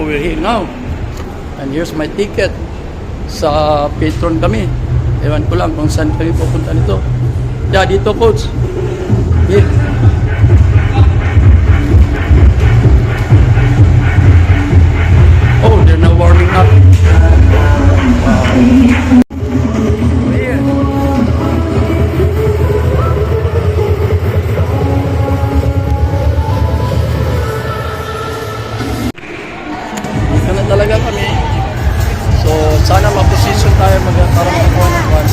we're here now. And here's my ticket. Sa Petron kami. Ewan ko lang kung saan kami pupunta nito. Yeah, dito coach. Here. Oh, they're now warming up. Wow. Here. Dito na talaga kami. So, sana ma-position tayo magkaroon ng one-on-one.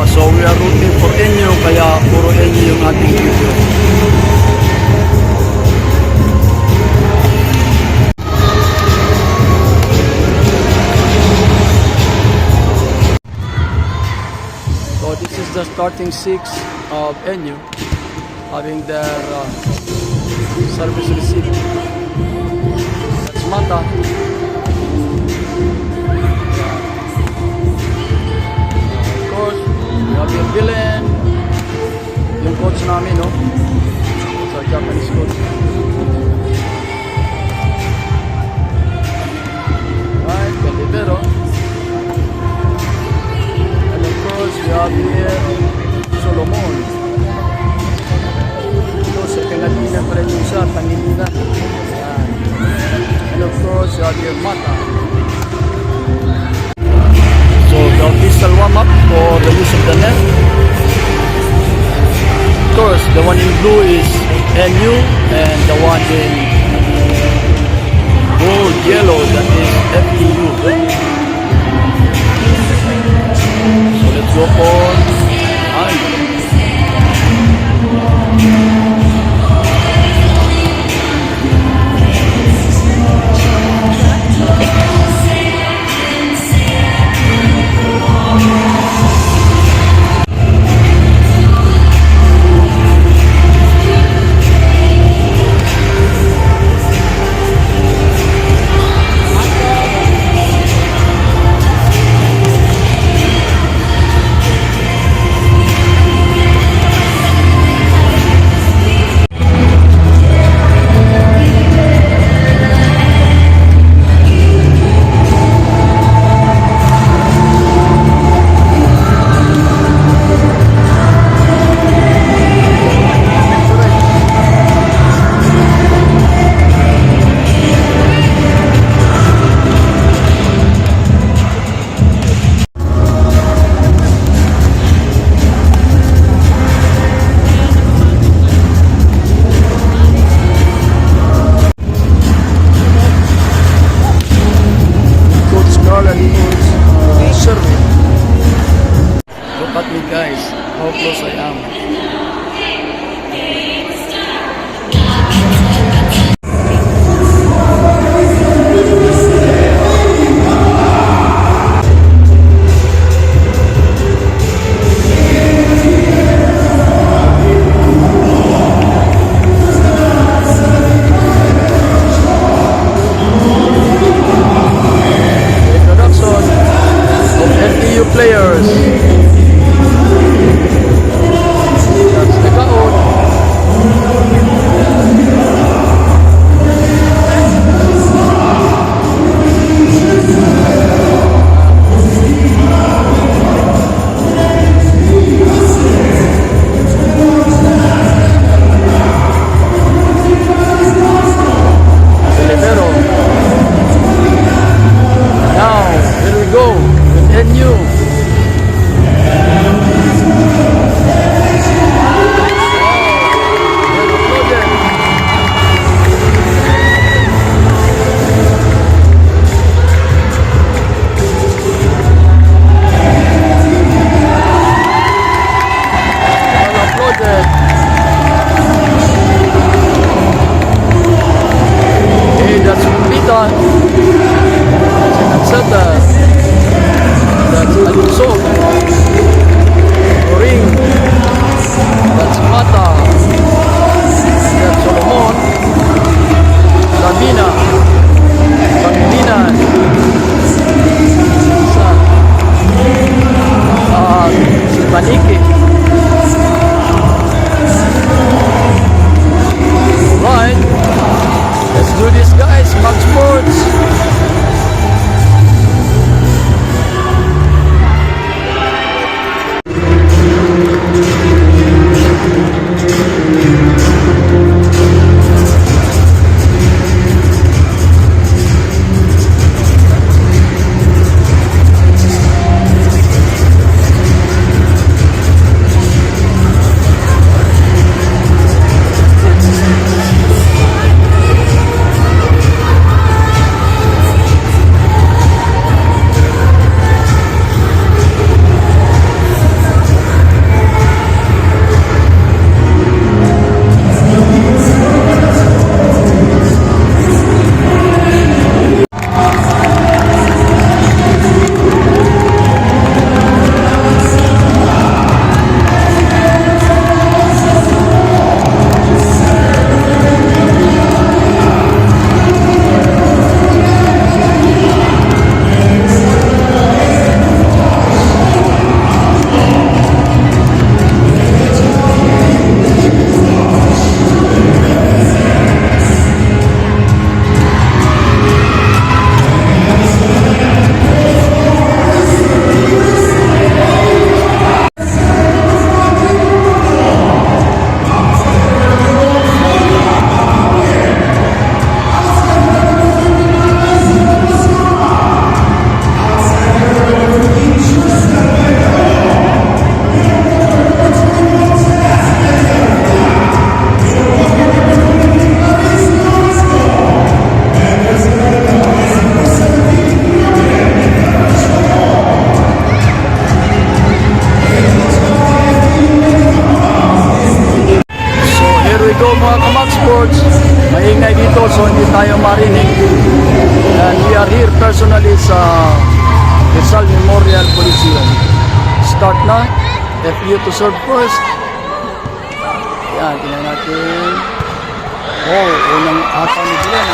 So we are rooting for Enyo, kaya puro Enyo yung ating video. So this is the starting six of Enyo, having their service receipt. That's Mata. Yung Dylan, yung coach namin, no? Sa Japanese coach. Right, Calibero. And of course, we have here Solomon. Ito sa Pinagina pa rin yung siya, Tangilina. And of course, we have here Mata. So the official warm-up for the use of the net. Of course, the one in blue is NU and the one in gold yellow that is FEU. So let's go on. mga Kamak Sports, maingay dito so hindi tayo marinig. And we are here personally sa Rizal Memorial Coliseum. Start na. FU to serve first. Yan, tingnan natin. Oh, unang ata ni Glenn.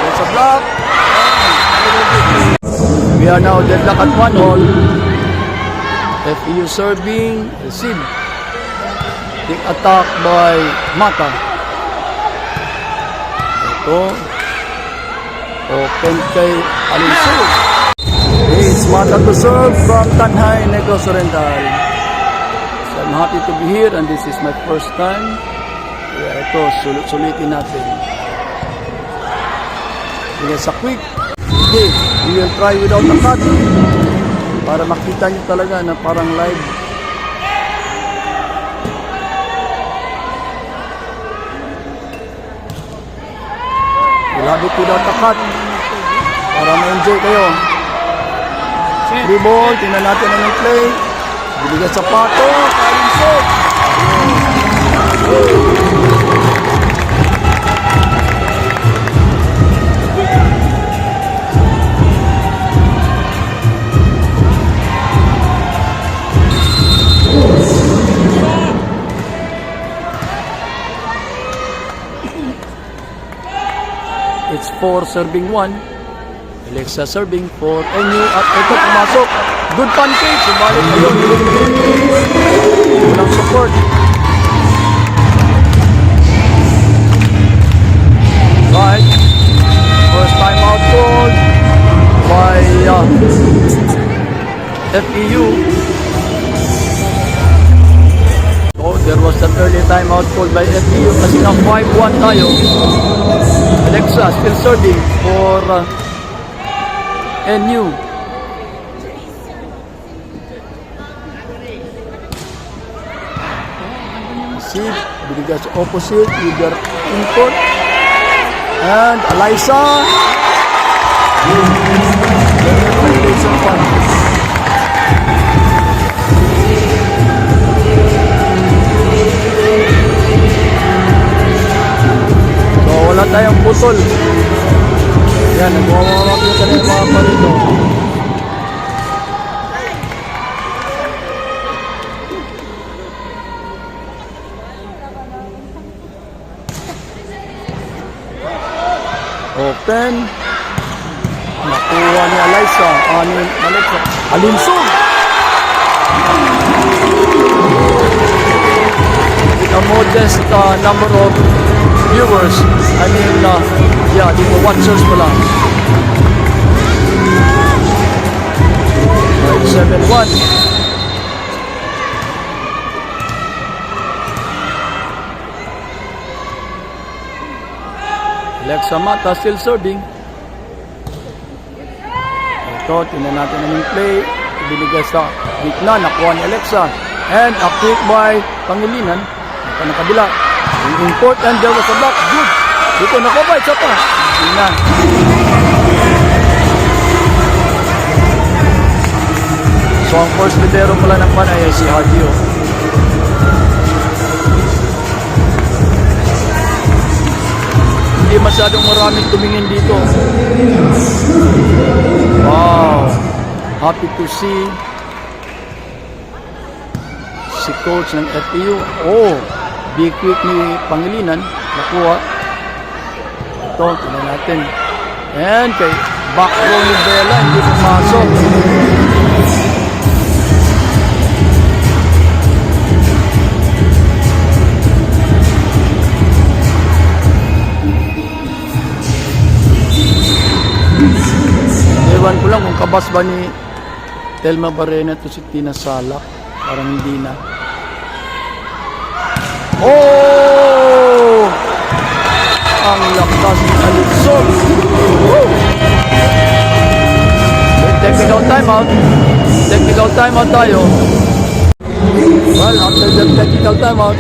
There's a block. We are now deadlock at 1-all. FEU serving, receive. Big attack by Mata. Ito. Open kay Alinso. It's Mata to serve from Tanhay Negros Oriental. So I'm happy to be here and this is my first time. Ito, sulitin natin. Sige, sa quick. Okay, we will try without a cut. Para makita nyo talaga na parang live. We'll have it without a cut. Para ma-enjoy kayo. Free ball, tingnan natin ang play. Binigay sa pato. Kalinso. It's 4 serving 1. Alexa serving for NU at ito pumasok. Good pancake. Subalit ayun. Walang support. Right. First time out called by FEU. So there was an early time out called by FEU kasi na 5-1 tayo. Alexa still serving for NU. See, binigay sa opposite with their input. And Eliza. So wala tayong putol. Yan, nagwawawak yung kanil mga parito. Open. Nakuha ni Eliza. Alinso. With a modest number of viewers. Dito watchers pala. 7-1. Alexa Mata still serving. Ito, tingnan natin ang play. Binigay sa gitna, nakuha ni Alexa. And a kick by Pangilinan. Ito na kabila. Yung import and there was a block. Good. Dito nakuha ba? Isa pa. Hindi na. So ang first libero pala ng Panay ay si Hardio. Hindi masyadong maraming tumingin dito. Wow. Happy to see si coach ng FEU. Oh, big quick ni Pangilinan. Nakuha. Ito, tingnan natin. And kay back row ni Bella, hindi pumasok. Ewan ko lang kung kabas ba ni Telma Barrena to si Tina Salak. Parang hindi na. Oh! Ang lakas ni Alexon. Technical timeout. Technical timeout tayo. Well, after the technical timeout,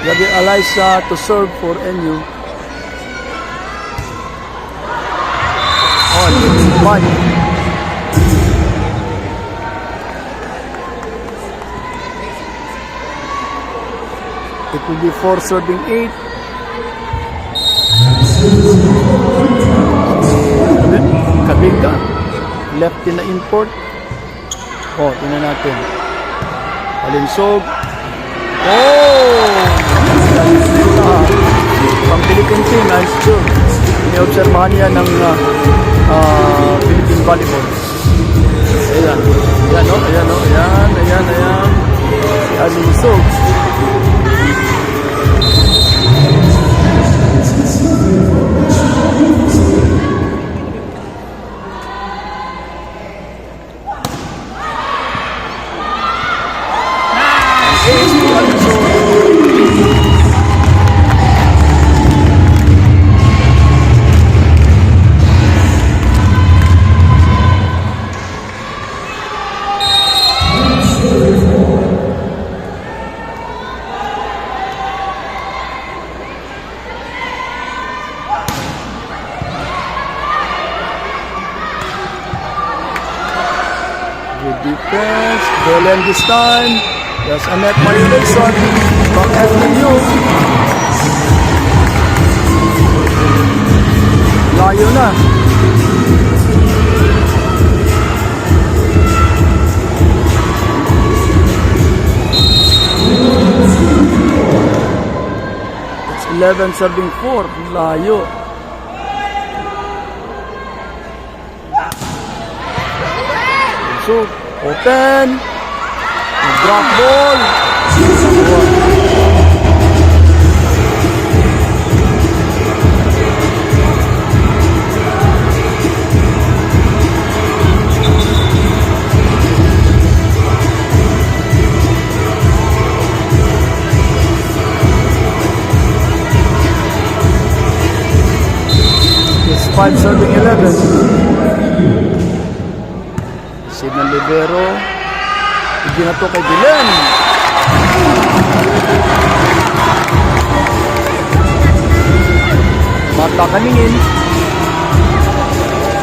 Gabi Eliza to serve for NU. 5. It will be 4 serving 8. Kabinga, lefty na import. Oh, tingnan natin. Alinsog. Oh! Pang Philippine team, I'm sure. Iniobserbahan niya ng Philippine volleyball. Ayan. Ayan, oh. Ayan, oh. Ayan, ayan, ayan. Alinsog. Good defense. Belen this time. Yes, Annette Marilson from FPU. Layo na. It's 11 serving 4. Layo. So, open. Drop ball. It's 5 serving 11. Save ng libero. Hindi na to kay Belen. Mata kaningin.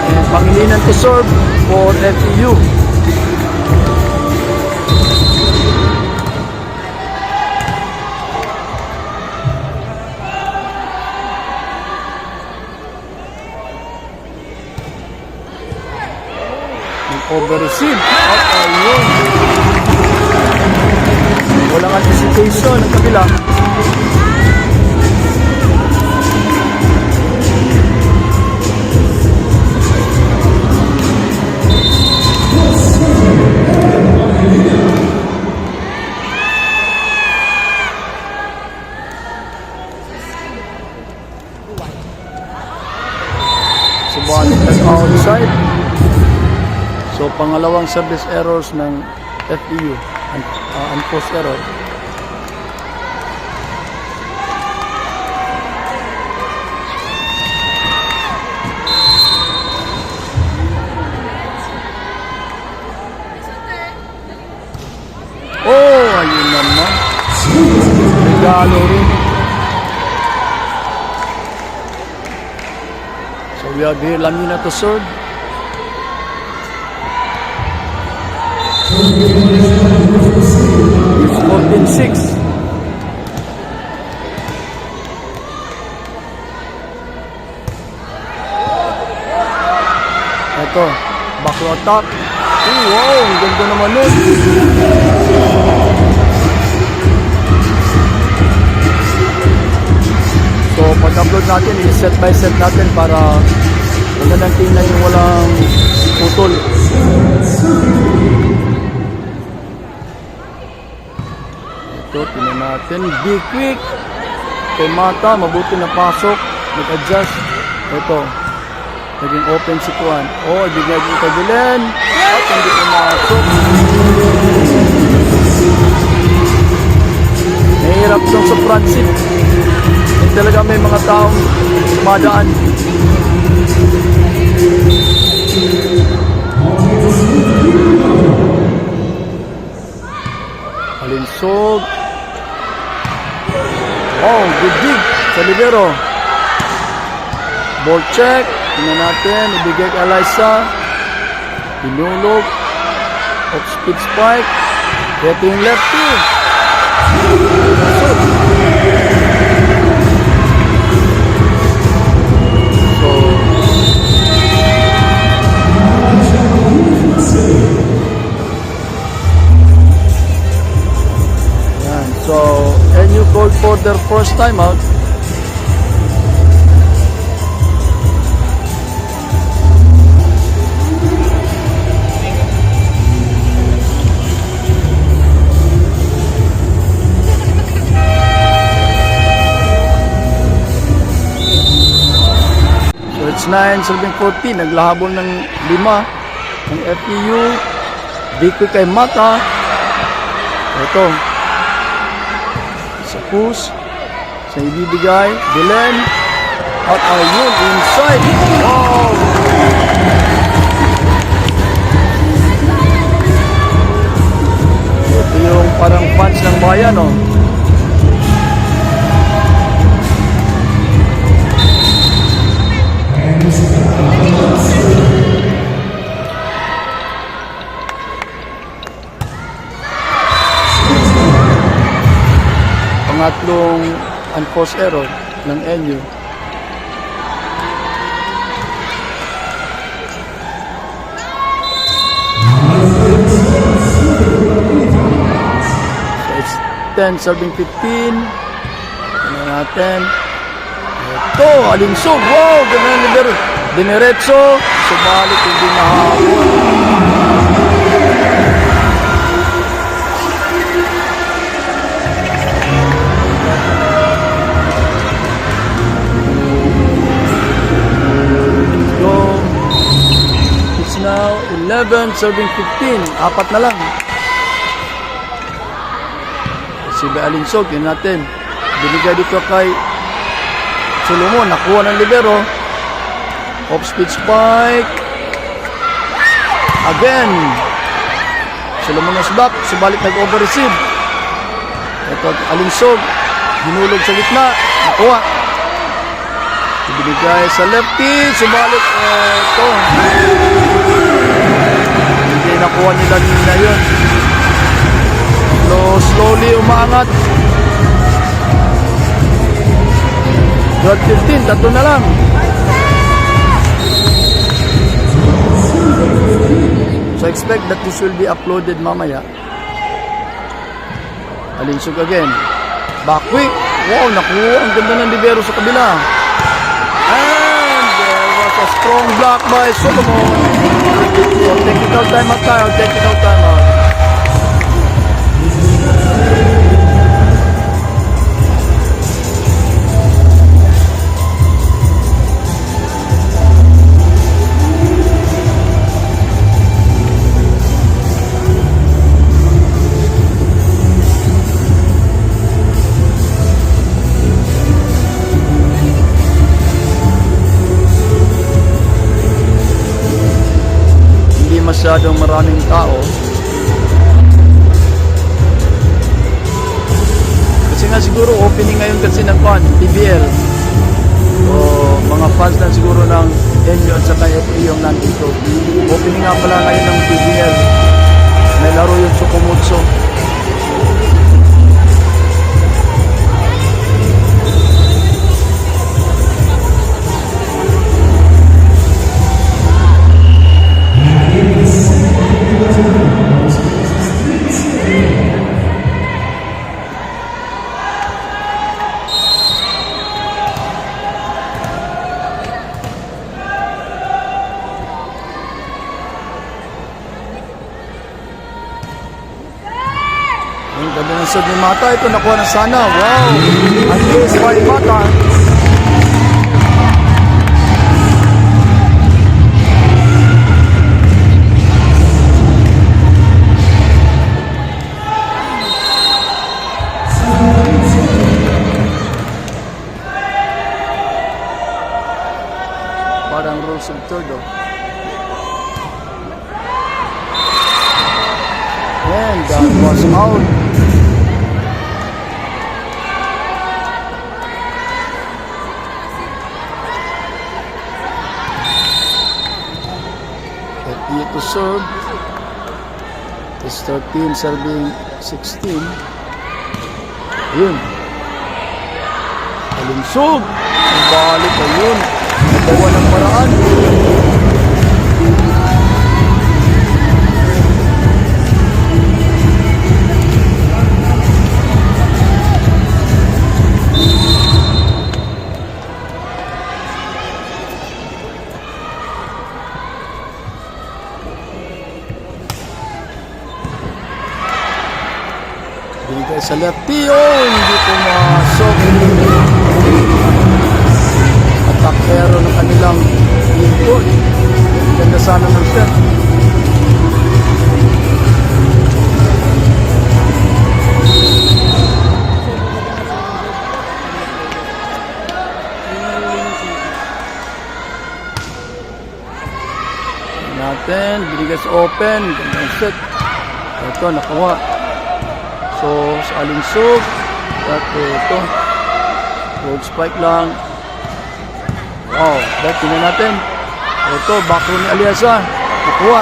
And Pangilinan to serve for FEU. Over-receive. At ayun. Walang anticipation ng kabila. Subalit nag-outside. So, pangalawang service errors ng FEU, unforced error. Oh, ayun naman. Regalo rin. So, we have here Lamina to serve. It's 14-6. Ito, back to attack. Oh, wow, ang ganda naman nun. So, pag-upload natin, i-set by set natin para magandang tingnan yung walang putol. Ito, tingnan natin. Be quick. Kay Mata, mabuti na pasok. Nag-adjust. Ito. Naging open si Kuan. Oh, ibigay din kay Belen. At hindi pumasok. Nahihirap itong sa front seat. Hindi talaga may mga taong madaan. Alinsog. Oh, good dig sa libero. Ball check. Tingnan natin, ibigay kay Eliza. Pinulog. Off speed spike. Ito yung lefty. So, yan. So, and you called for their first time out. It's 9-7-14, naglahabol ng 5 ng FPU. Dito kay Mata. Ito. Sa push. Sa ibibigay. Belen. At ayun, inside. Wow! Ito yung parang fans ng bayan, oh. Pangatlong unforced error ng NU. So it's 10-15. Ano natin? Ito, alinsog. Wow, ganun libero. Diniretso. Subalit hindi nahabol. Now, 11-15. Apat na lang. Si Alinsog, yun natin. Binigay dito kay Solomon. Nakuha ng libero. Off-speed spike. Again. Solomon was back. Subalit nag-over-receive. Ito, Alinsog. Hinulog sa gitna. Nakuha. Ibinigay sa lefty. Subalit. Ito. Hindi nakuha nila nila yun. Slowly umaangat. 12-15. Tatlo na lang. So expect that this will be uploaded mamaya. Alinsog again. Back quick. Wow, nakuha. Ang ganda ng libero sa kabila. And there was a strong block by Solomon. So technical timeout tayo. Technical timeout. Masyadong maraming tao kasi nga siguro opening ngayon kasi ng PBL, so mga fans na siguro ng NU at saka FA yung nandito. Opening nga pala ngayon ng PBL, may laro yung Tsukumutsu. Ang ganda ng sod ni Mata. Ito nakuha na sana. Wow! At least by Mata. Parang rules of third, oh. And that was out. to serve. It's 13 serving 16. Ayun. Alunsog. Balik ayun. Nagawa ng paraan. Binigay sa lefty. Oh, hindi pumasok. Atakero ng kanilang input. Ganda sana ng set. Natin, binigay sa open. Gandang set. Ito, nakuha. So, sa alunsog. At ito. Road spike lang. Wow, back tingnan natin. Ito, backroom ni Aliasa. Nakuha.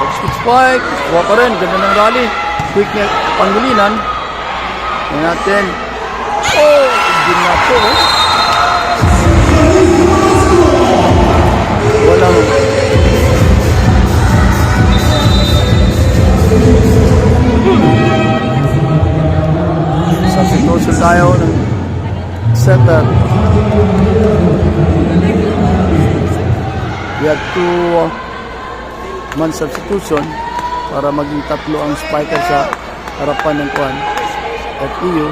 Off speed spike. Nakuha pa rin. Ganda ng rally. Quick na pangulinan. Tingnan natin. Oh, hindi na po. Walang substitution tayo ng setter. We have 2-man substitution para maging tatlo ang spiker sa harapan ng kuwan FEU.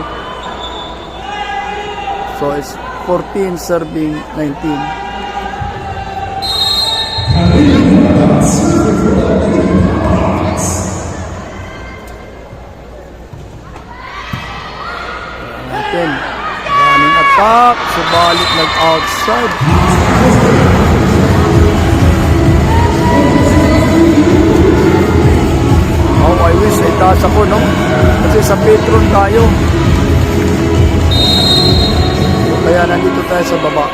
So it's 14 serving 19. Natin running attack, subalit nag-outside. Oh, I wish ay taas ako, no? Kasi sa Petron tayo. Kaya nandito tayo sa baba.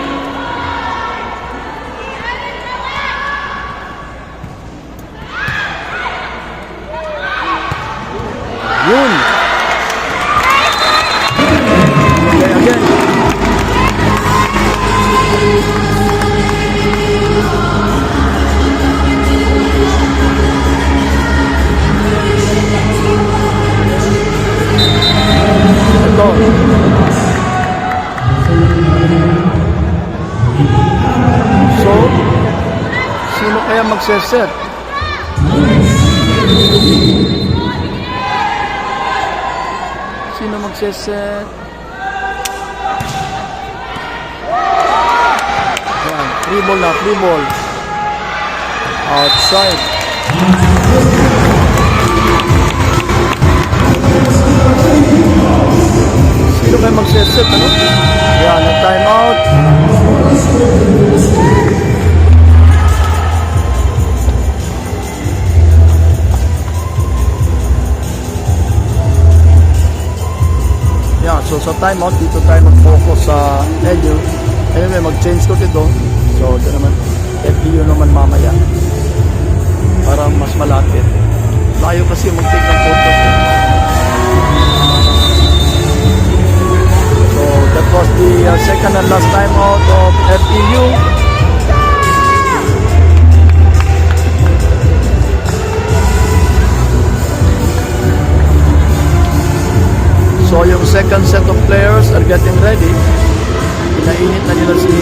Yun. Okay, again. Ito. So, sino kaya magseset? Sino magseset? Yan, free ball na, free ball. Outside. Sino kayo magseset, ano? Yan, nag-time out. Yeah, so sa timeout, dito tayo mag-focus sa LU. Anyway, mag-change ko dito. So, ito naman, FEU naman mamaya. Para mas malapit. Layo kasi mag-take ng photo. So, that was the second and last timeout of FEU. So yung second set of players are getting ready. Pinainit na nila si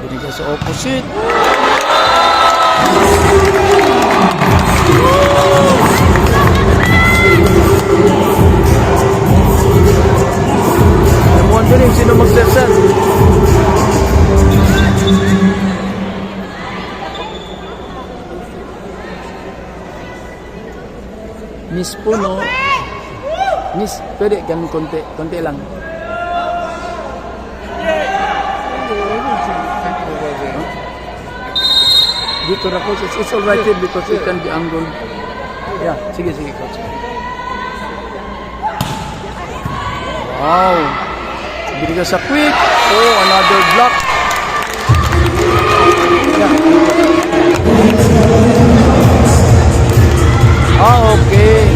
binigay sa opposite. I'm wondering sino mag-set. Miss po, no? Miss, pwede kami konti lang. Dito na coach, it's alright here because it can be angled. Yeah, sige, coach. Wow. Binigay sa quick. Oh, another block. Okay.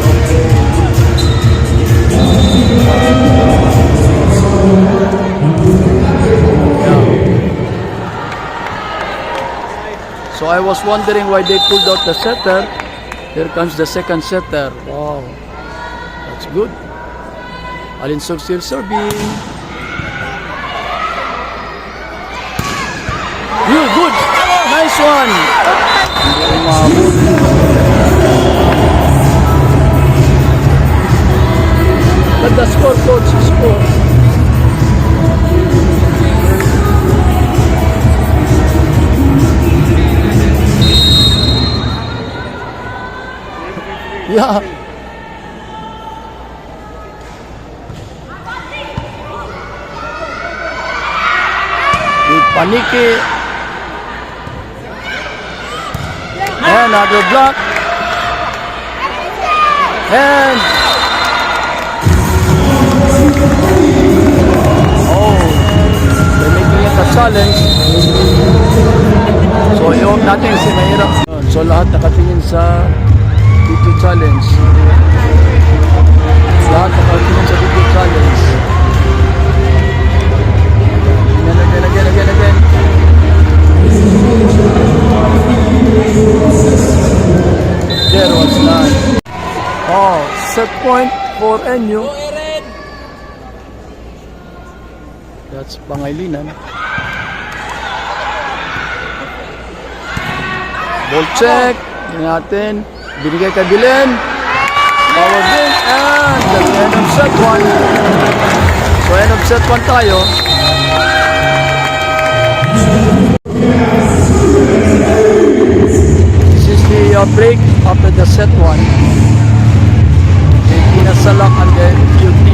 So I was wondering why they pulled out the setter. Here comes the second setter. Wow. That's good. Alinsog still serving. You good. Nice one. Hindi umabot. But the score, coach, score. Yeah. With Paniki. And another block. And oh, they're making it a challenge. So yung natin si mahirap. So lahat nakatingin sa video challenge. Lahat nakatingin sa video challenge. Again. There was none. Oh, set point for NU. That's Pangilinan. Ball check. Tingnan natin. Binigay kay Bilen. Power din. And that's the end of set 1. So end of set 1 tayo. This is the break after the set 1. The Pinasalak and the QT.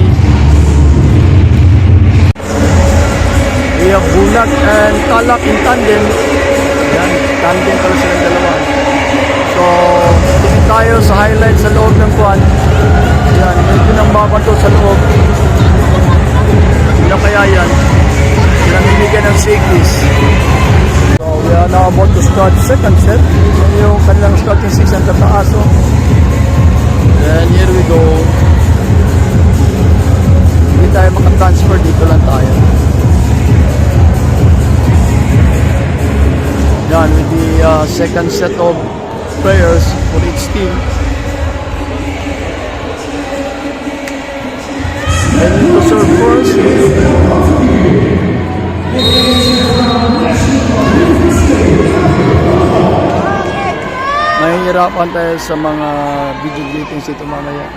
We have Bulag and Talak in tandem. Yan, tandem pala silang dalawa. So, tingin tayo sa highlights sa loob ng kuwan. Yan, medyo nang babato sa loob. Hindi kaya yan. Pinamimigay ng Sigis. So, we are now about to start second set. Yan yung kanilang starting six ang Tataaso. And here we go. Hindi tayo makatransfer, dito lang tayo. Yan, with the second set of players for each team. And to serve first. Mahihirapan tayo sa mga video clippings ito mamaya.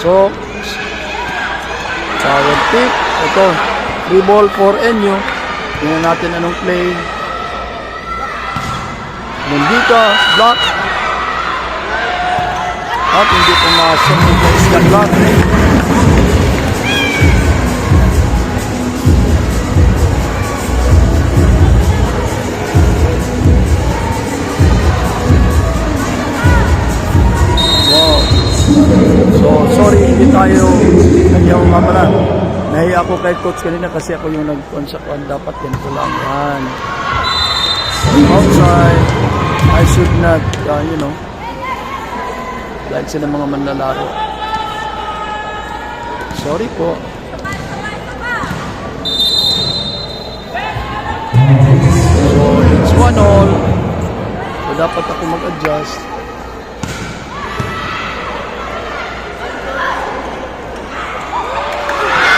So, power pick. Ito, free ball for NU. Tingnan natin anong play. Mendita, block. At hindi pumasok yung isang block. Wow. So, sorry, hindi tayo kanyang mamala. Nahiya ako kay coach kanina kasi ako yung nag-consakuan. Dapat ganito lang. Yan. Outside. I should not, you know, like sila mga manlalaro. Sorry po. So, it's 1-1. So, dapat ako mag-adjust.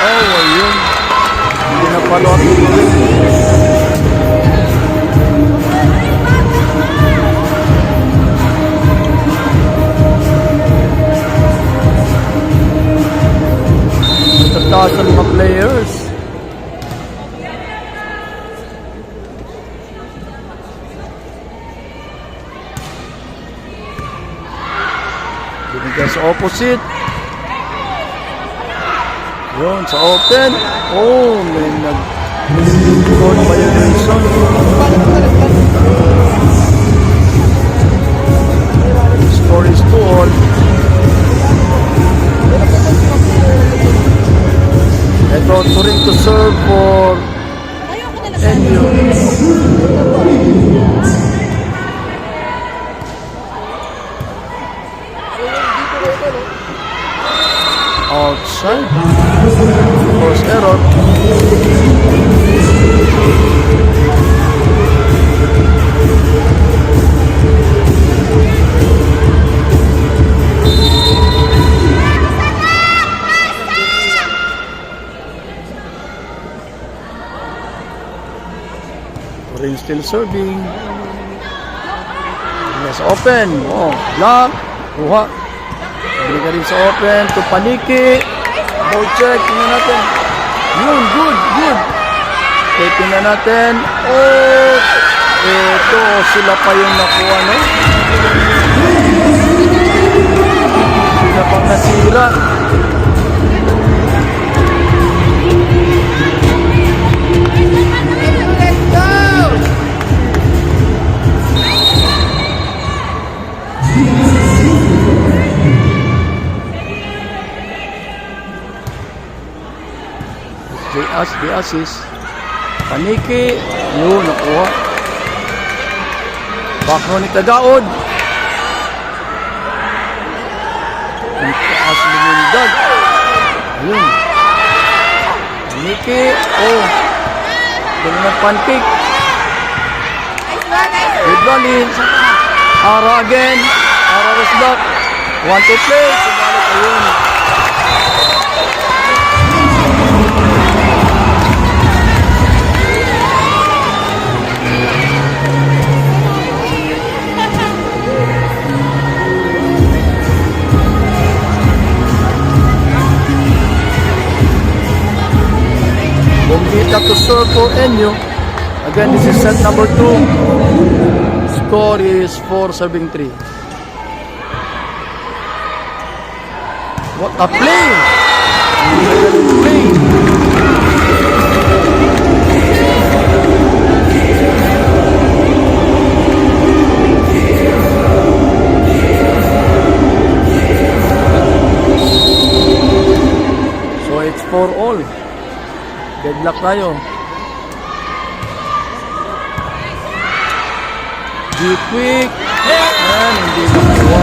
Oh, ayun. Hindi na follow up. Tataas ang mga players. Binigyan sa opposite. Yun, sa open. Oh, may nag-goal violation. Score is 2. Turing to serve for NU. Outside. Force error. Turing still serving. Yes, open. Oh, block. Kuha. Bili ka rin sa open. To Paniki. Ball check. Tingnan natin. Yun, good, good. Okay, tingnan natin. Oh, ito, sila pa yung nakuha, no? Sila pang nasira. The assist. Paniki. Yun, nakuha. Bakro ni Tagaod. Ang taas lumundag. Ayun. Paniki. Oh. Ganun ang pancake. Good volley. Ara again. Ara was back. 1 to play. Sumalik. Ayun. Bombita to serve for NU. Again, this is set number 2. Score is 4-3. What a play! Play! So it's 4-all. Deadlock tayo. Quick. Ayan, hindi nakuha.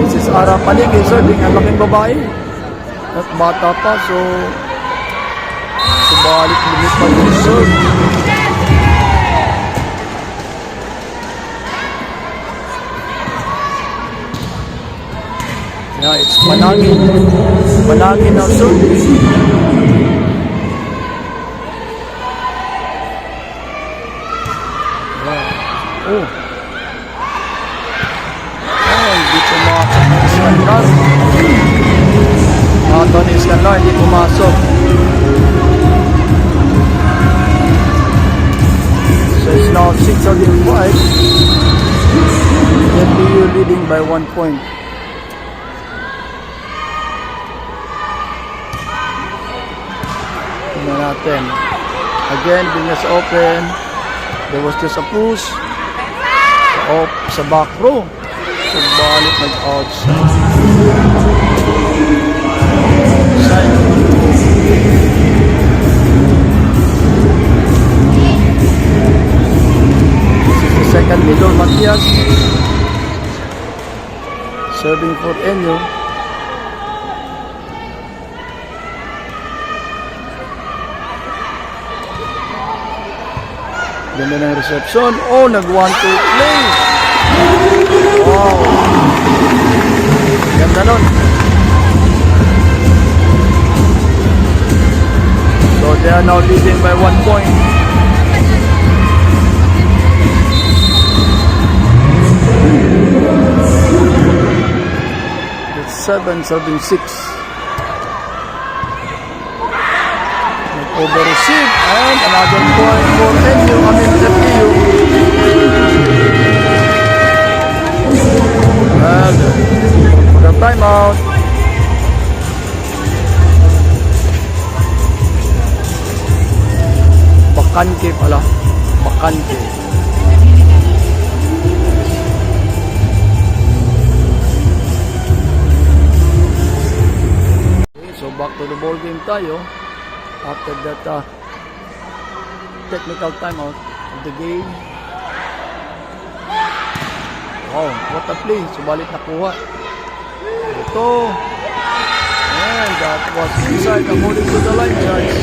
This is Ara Paniki, serving ang laking babae. At bata pa, so subalik lumipad yung serve. Yeah, it's Manangin. Manangin now serve. Yeah. Oh. Oh, hindi pumasok ng Iskandar. Anthony Iskandar, hindi pumasok. So it's now 6-5. NBU leading by 1 point. Tingnan natin. Again, Binas open. There was just a push. Sa back row. So balik nag-outside. Second middle, Matias. Serving for NU. Ganda ng reception. Oh, nag-1-2 play. Wow. Ganda nun. So they are now leading by 1 point. It's 7-6. Over-receive and another point for NU. FPU. And for the timeout. Bakante pala. Bakante. Okay, so back to the ball game tayo. After that technical timeout of the game. Wow, what a play. Subalit nakuha. Ito. And that was inside according to the line judge.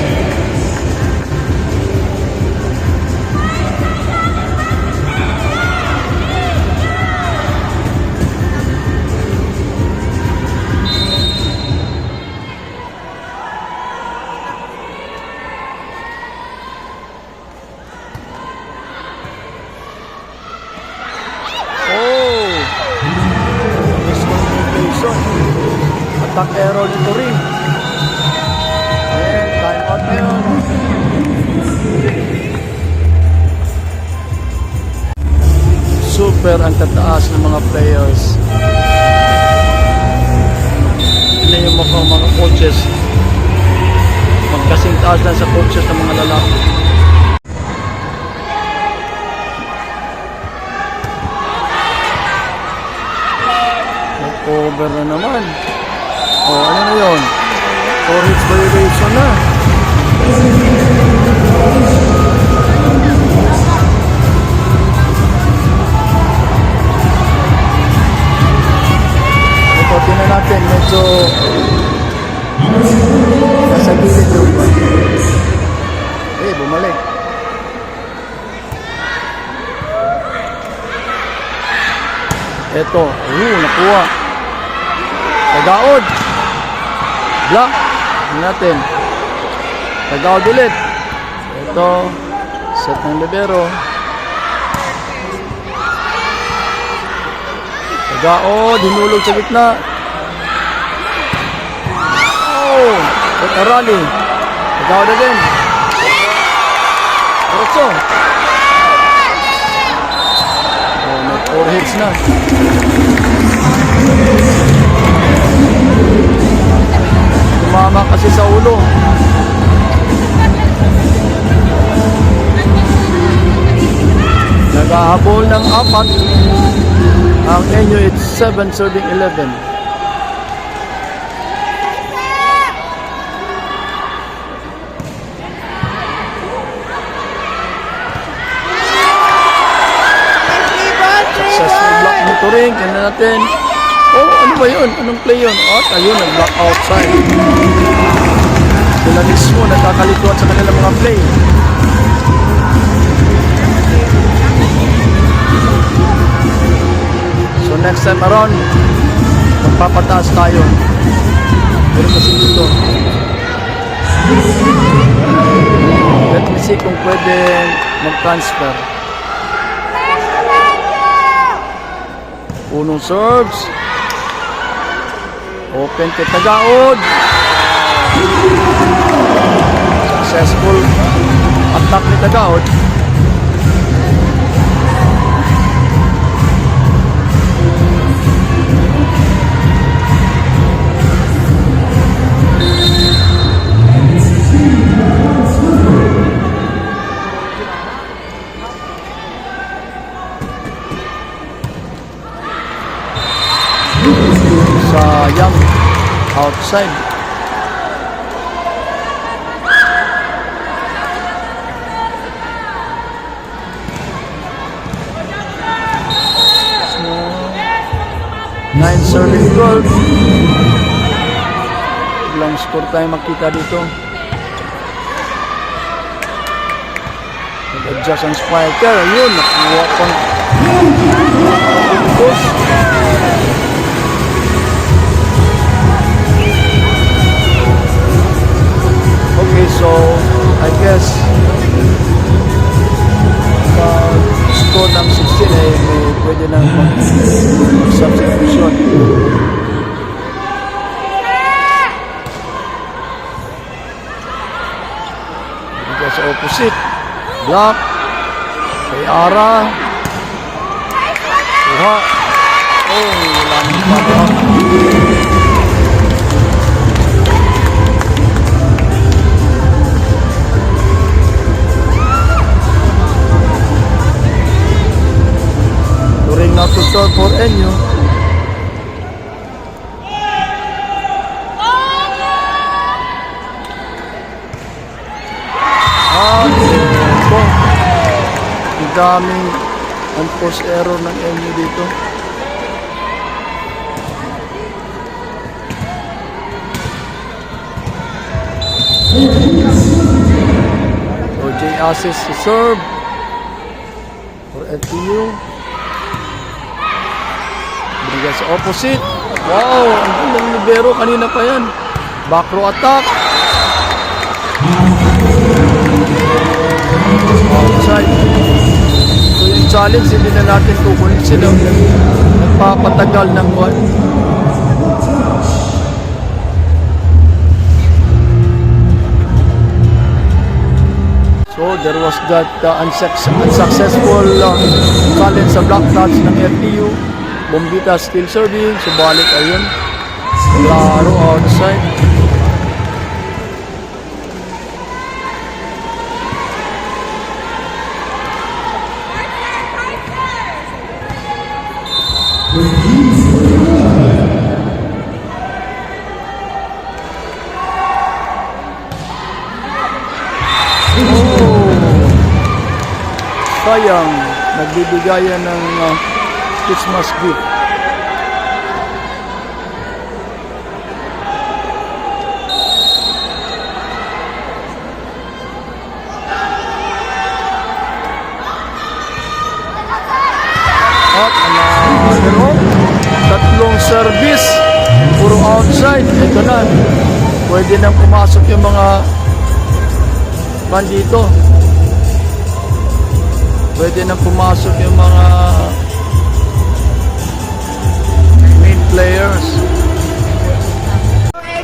Attack error dito rin. Ayan, time out na yun. Super ang tataas ng mga players. Tignan yung mga coaches. Magkasing taas lang sa coaches ng mga lalaki. Over na naman. Oh, ano na yun? 4 hits violation na. Ito, tingnan natin. Medyo nasa gilid yung bumalik. Ito, nakuha. Tagaod. Block. Tingnan natin. Tagaod ulit. Ito. Set ng libero. Tagaod. Hinulog sa gitna. Oh. Set na rally. Tagaod again. Diretso. Oh, may 4 hits na. Tumama kasi sa ulo. Naghahabol ng 4. Ang NU it's 7 serving 11. Successful block nito rin. Kaya natin. Oh, ano ba yun? Anong play yun? At ayun, nag-block outside. Sila mismo nagkakalituan sa kanilang mga play. So next time around, magpapataas tayo. Pero kasi dito. Let me see kung pwede mag-transfer. Unong serves. Open kay Tagaod. Successful attack ni Tagaod. Sayang outside. So, 9 serving 12. Ilang score tayo makita dito. Nag-adjust ang spiker. Ayun, nakuha pang push. Okay, so I guess score ng 16 ay may pwede nang mag-substitution. Dito sa opposite. Block. Kay Ara. Kuha. Oh, wala nang pablock. daming unforced error ng MU dito. OJ assist to serve for FPU. Binigay sa opposite. Wow, ang galing ni Vero, kanina pa yan. Back row attack. Outside. So yung challenge, hindi na natin kukunin sila. Nagpapatagal ng buwan. So there was that unsuccessful challenge sa block touch ng FPU. Bombita still serving. Subalik ayun. Laro outside. Sayang, nagbibigayan ng Christmas gift. At tatlong service, puro outside. Ito na, pwede nang pumasok yung mga bandito. Pwede na pumasok yung mga main players.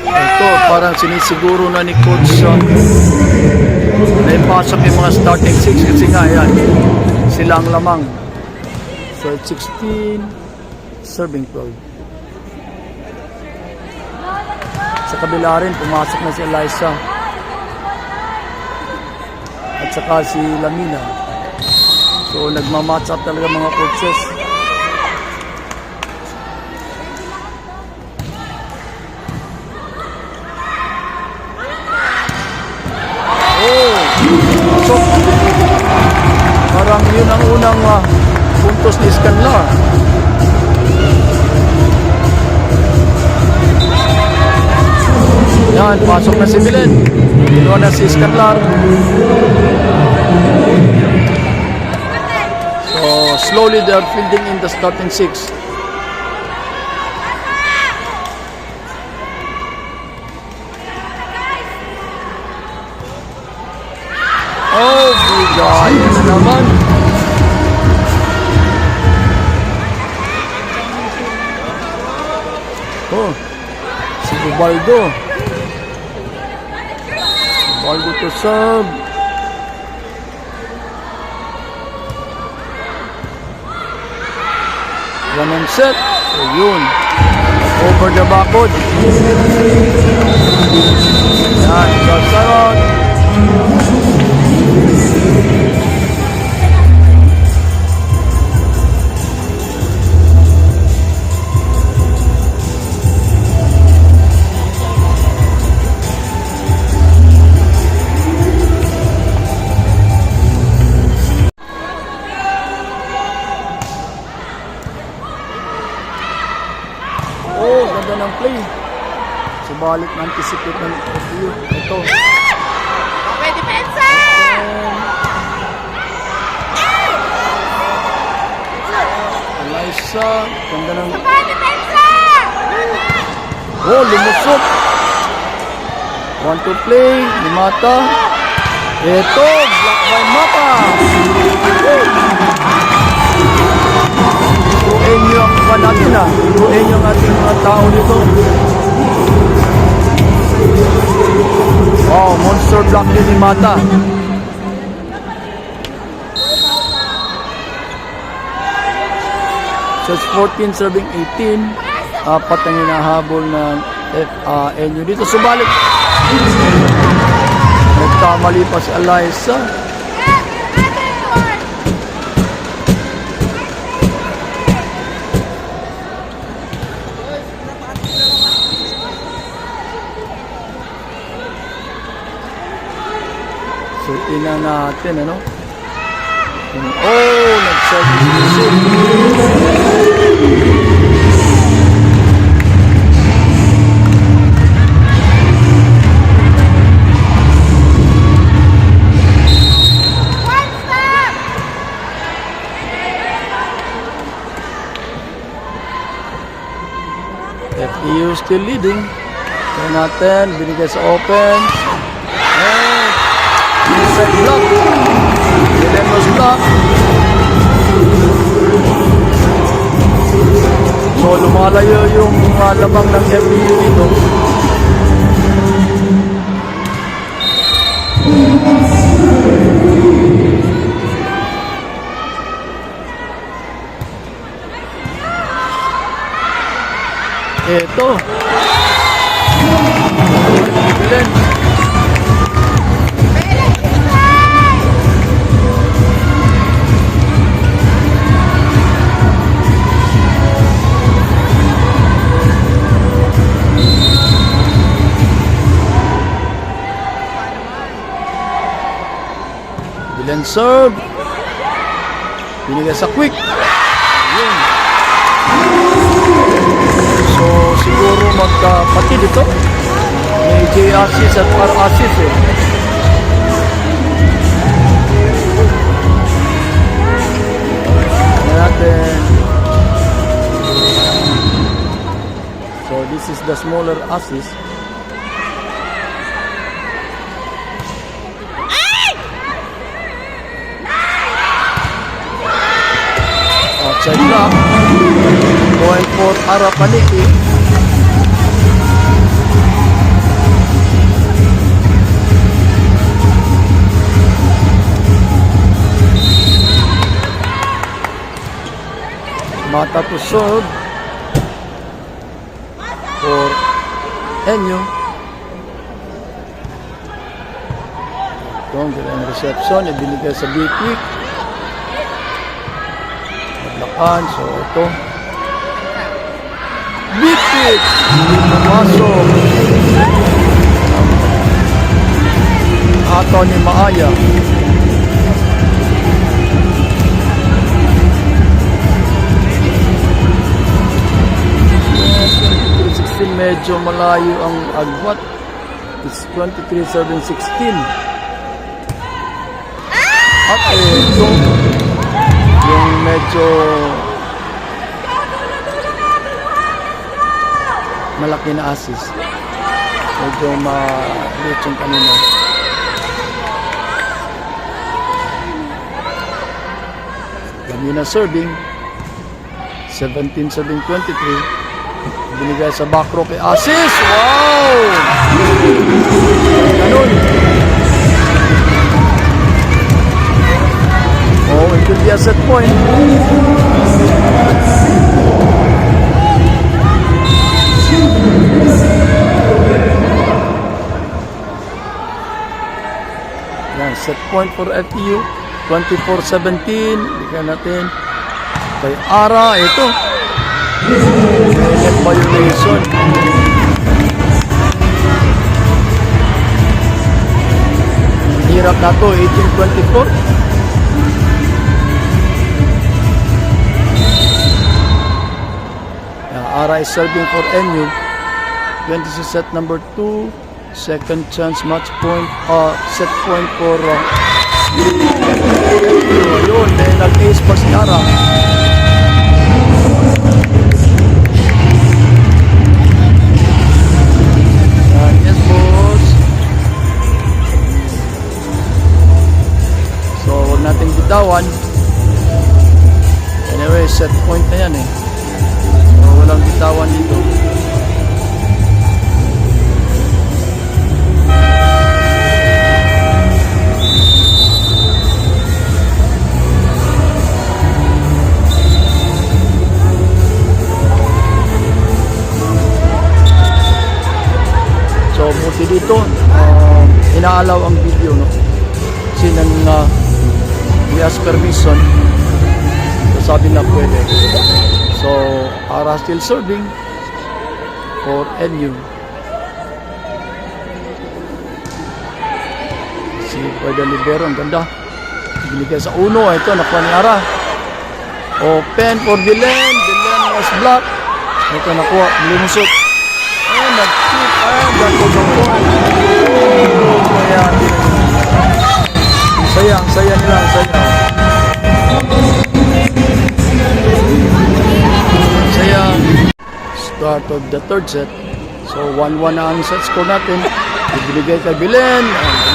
Ito, parang sinisiguro na ni Coach na ipasok yung mga starting 6 kasi nga yan, silang lamang. So, 16, serving 12. Sa kabila rin, pumasok na si Eliza. At saka si Lamina. So, nagmamatch up talaga mga coaches. Oh! So, parang yun ang unang puntos ni Scanlar. Yan, pasok na si Milen. Ginawa na si Scanlar. So, slowly they are fielding in the starting 6. Oh, bigay na naman. Oh, si Ubaldo. Ubaldo to serve. One and set. So yun. Over the backwood. Yan. Sarot. Oh, ganda ng play. Subalit na anticipate ng FPU. Ito. Okay, depensa! Eliza. Ganda ng... Okay, depensa! Oh, lumusot. 1 to play. Limata. Ito. Block by Mata. Turuin nyo ang pa natin ha. Turuin nyo ang ating mga tao dito. Wow, monster block din ni Mata. So it's 14 serving 18. Apat ang hinahabol ng NU dito. Subalit. Nagkamali pa si Eliza. So tingnan natin ano. Oh, nag-service receive. One stop! FEU still leading. Kaya natin, binigay sa open. And inside block. Dilemma's block. So lumalayo yung labang ng FEU dito. Ito. Bilen. Bilen serve. Binigay sa quick. Ayun. So siguro magkapatid ito. May J. Assis at R. Assis eh. Tingnan natin. So this is the smaller Assis. Outside block. Going for Arapaniki. Mata to serve for Enyo. Ito, ang reception, ibinigay sa B-Quick. Naglakan, so ito. B-Quick! Pumasok. Ato ni Maaya. Medyo malayo ang agwat. It's 23-7-16. At ito yung medyo malaki na assist. Medyo maliit yung kanina. Kanina serving 17-7-23. Binigay sa back row kay Assis. Wow! Ganun. Oh, it could be a set point. Yan, set point for FEU. 24-17. Bigyan natin kay Ara. Ito. Net violation. Hirap na to, 18-24. Ara is serving for NU. 20 set number 2. Second chance match point. Set point for yun, nag-ace pa si Ara. Nating bitawan. Anyway, set point na yan eh. So, walang bitawan dito. So, buti dito, inaalaw ang video, no? Kasi nang we ask permission, so sabi na pwede. So Ara still serving for NU. Si Pwede Libero, ang ganda. Binigay sa uno. Ito, nakuha ni Ara. Open for Dylan. Dylan was blocked. Ito, nakuha. Lumusot. And nag-shoot. And that was a point. Kaya, sayang, saya nila, sayang. Sayang. Start of the third set. So, 1-1 na ang set score natin. Ibinigay kay Belen.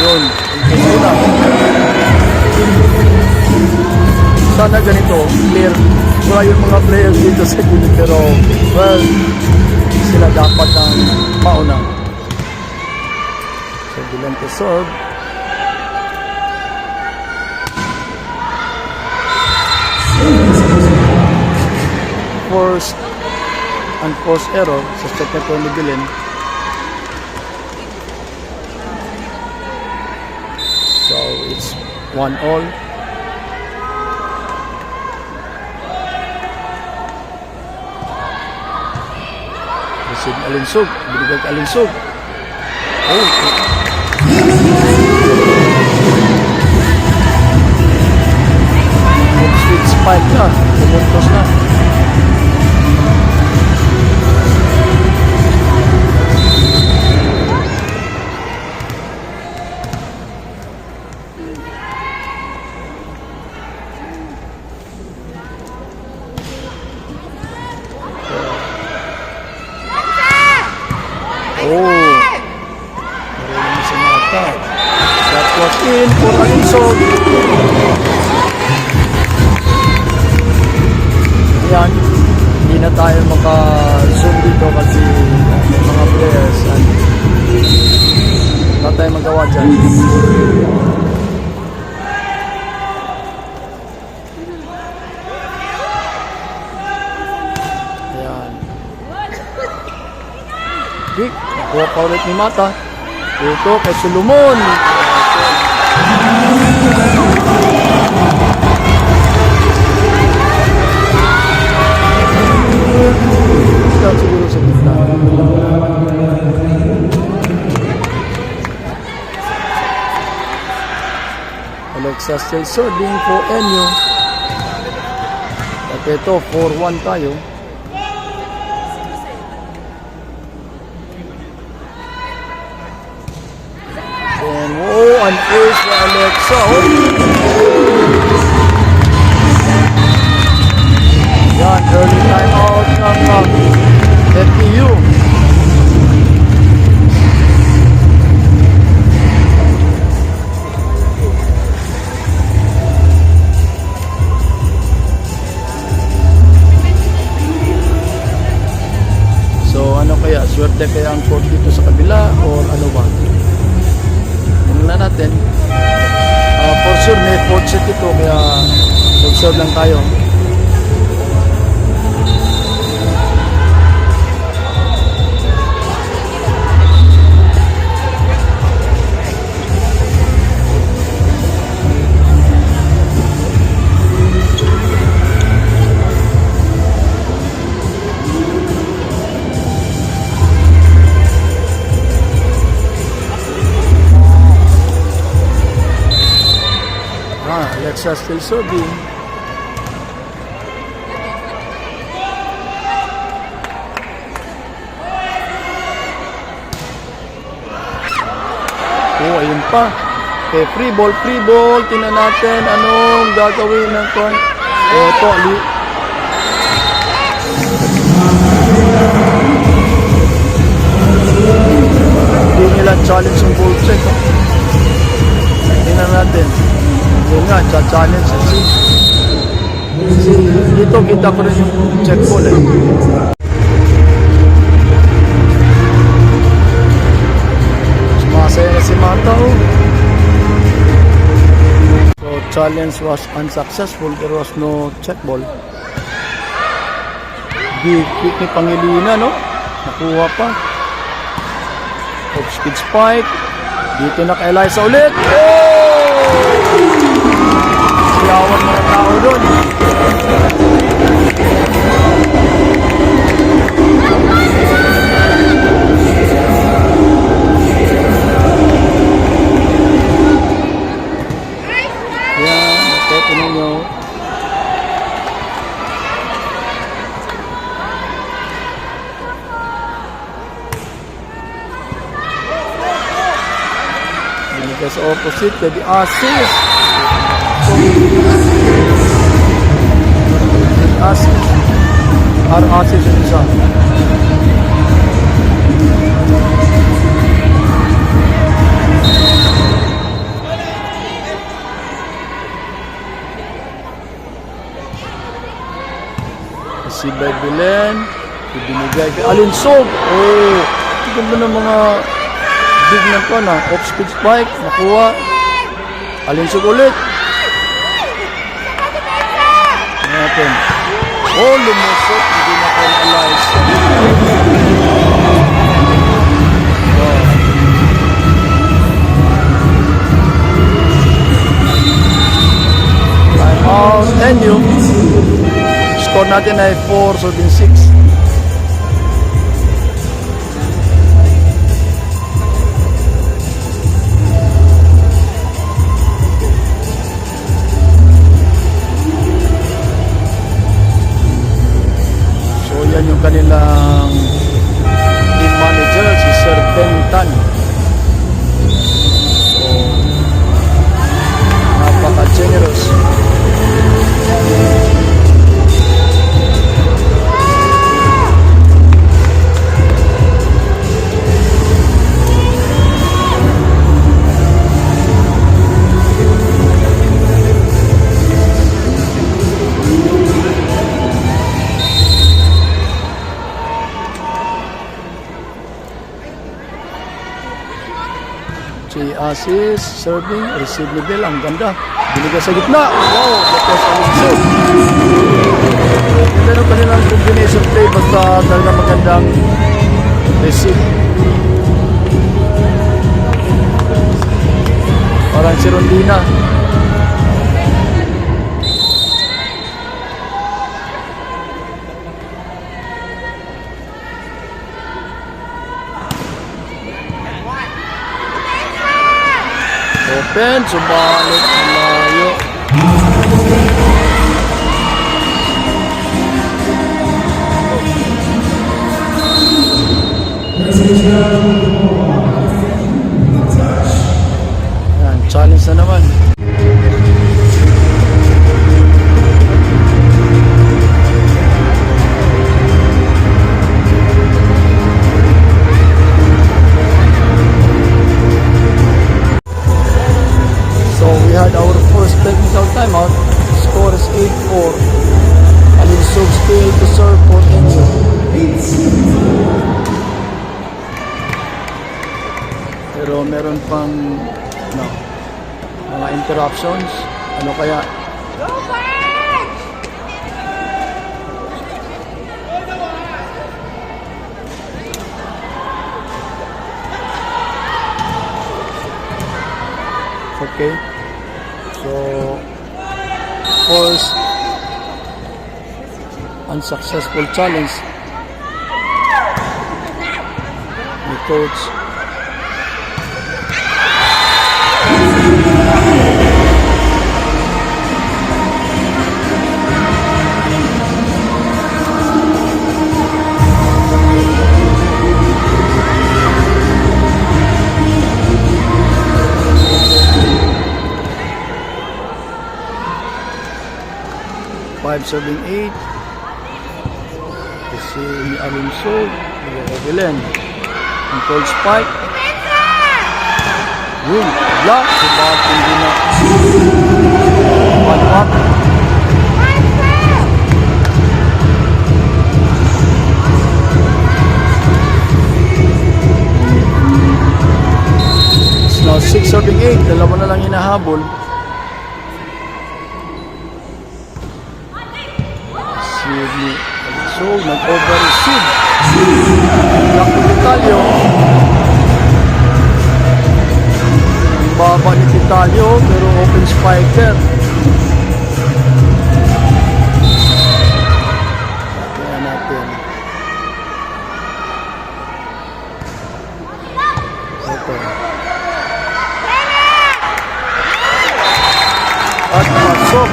Yun. Ito na. Sana ganito. Clear. Wala yung mga players dito sa gilid. Pero, well, sila dapat ang mauna. So, Belen to serve. Forced unforced error sa set na ito ni Belen. So it's 1-all. Receive Alinsug. Binigay kay Alinsug. Oh. Sweet spike na. Pumuntos na. Oh, marunong sa mata. That was in for Alinsog. Yan, hindi na tayo maka-zoom dito kasi may mga players and wala tayo magawa dyan. Yan. Kick. Nakuha pa ulit ni Mata. Ito kay Solomon. Ito siguro sa gitna. Alexa still serving for Enyo. At ito, 4-1 tayo. An ace for Alexa. Yan, early time out ng FPU. So ano kaya, swerte kaya ang court dito sa kabila o ano ba? Na natin for sure may fourth set ito kaya observe lang tayo. Alexa still serving. Oh, ayun pa. Okay, free ball. Tingnan natin anong gagawin ng con. Ito, hindi nila challenge yung ball check. Tingnan natin. Yun nga, challenge si dito kita ko rin yung check ball eh. Sumasaya na si Mata. So challenge was unsuccessful. There was no check ball. Quick ni Pangilina, no? Nakuha pa. Off speed spike. Dito na kay Eliza ulit. Siyawan mga tao doon. Yan. Just opposite kay di assist. So, assist. Assist yung isa. Si Belen, ibinigay kay Alinsog. Oh, ganda ng mga big na to na off-speed spike, nakuha. Alinsog ulit. Natin. Oh, lumusot, hindi na penalize. Time out, and you. Score natin ay 4, so din 6. So yan yung kanilang team manager, si Sir Bentan. So napaka-generous. Assist, serving, receive level, ang ganda. Binigay sa gitna. Wow, that was Alinsog. Ganda ng kanilang combination play, basta talaga magandang receive. Parang si Rondina. Open, sumalit ang layo. Yan, challenge na naman. We had our first technical timeout. Score is 8-4. Alinsog still to serve for Enzo. Pero meron pang mga interruptions. Ano kaya? Go back! Okay. So, first unsuccessful challenge ni coach. Serving 8. Kasi ni Alinsog, Belen. Control spike. Yun, block. Diba, hindi na. One up. It's now 6 serving 8. Dalawa na lang hinahabol. So, nag-over-receive. Naku Titalio. Ang baba ni Titalio, pero open spiker. Kaya natin. Ito. At pasok.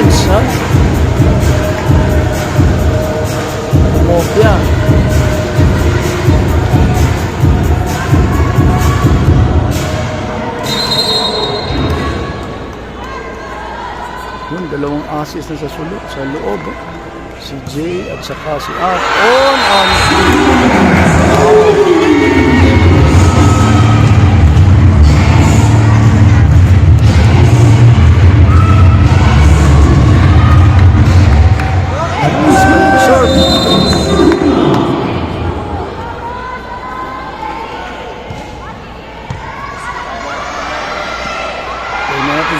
defense, ha? Mopia. Yun, dalawang assist na sa loob. Si Jay at saka si Art.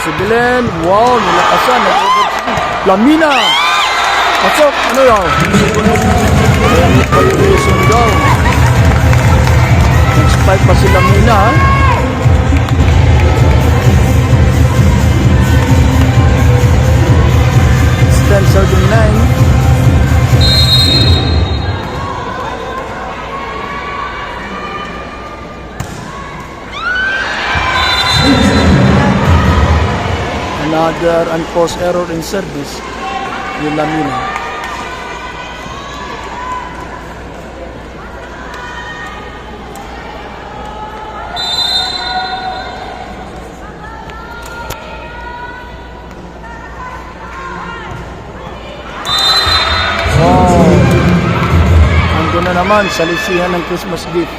Si Belen, wow, nilakasan, Lamina, pasok, ano daw? Violation daw. Nag-spike pa si Lamina, ha? It's 10:39. Another unforced error in service. Yung Lamina. Ando na naman, salisihan ng Christmas gift.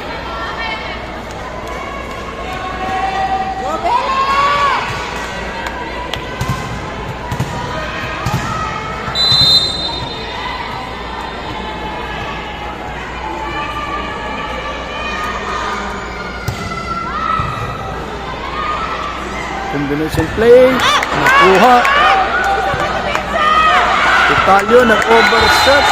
Combination play, nakuha. Italyo nag-overset.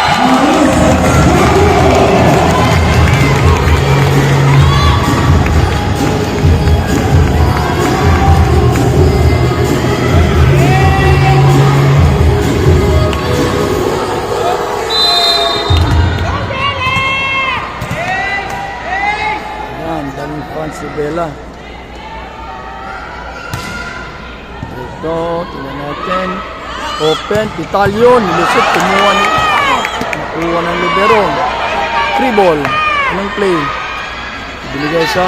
Ayan, daming fans si Bella. Ito, tingnan natin. Open, Italyo, nilusot, nakuha ng libero. Free ball. Anong play? Binigay sa...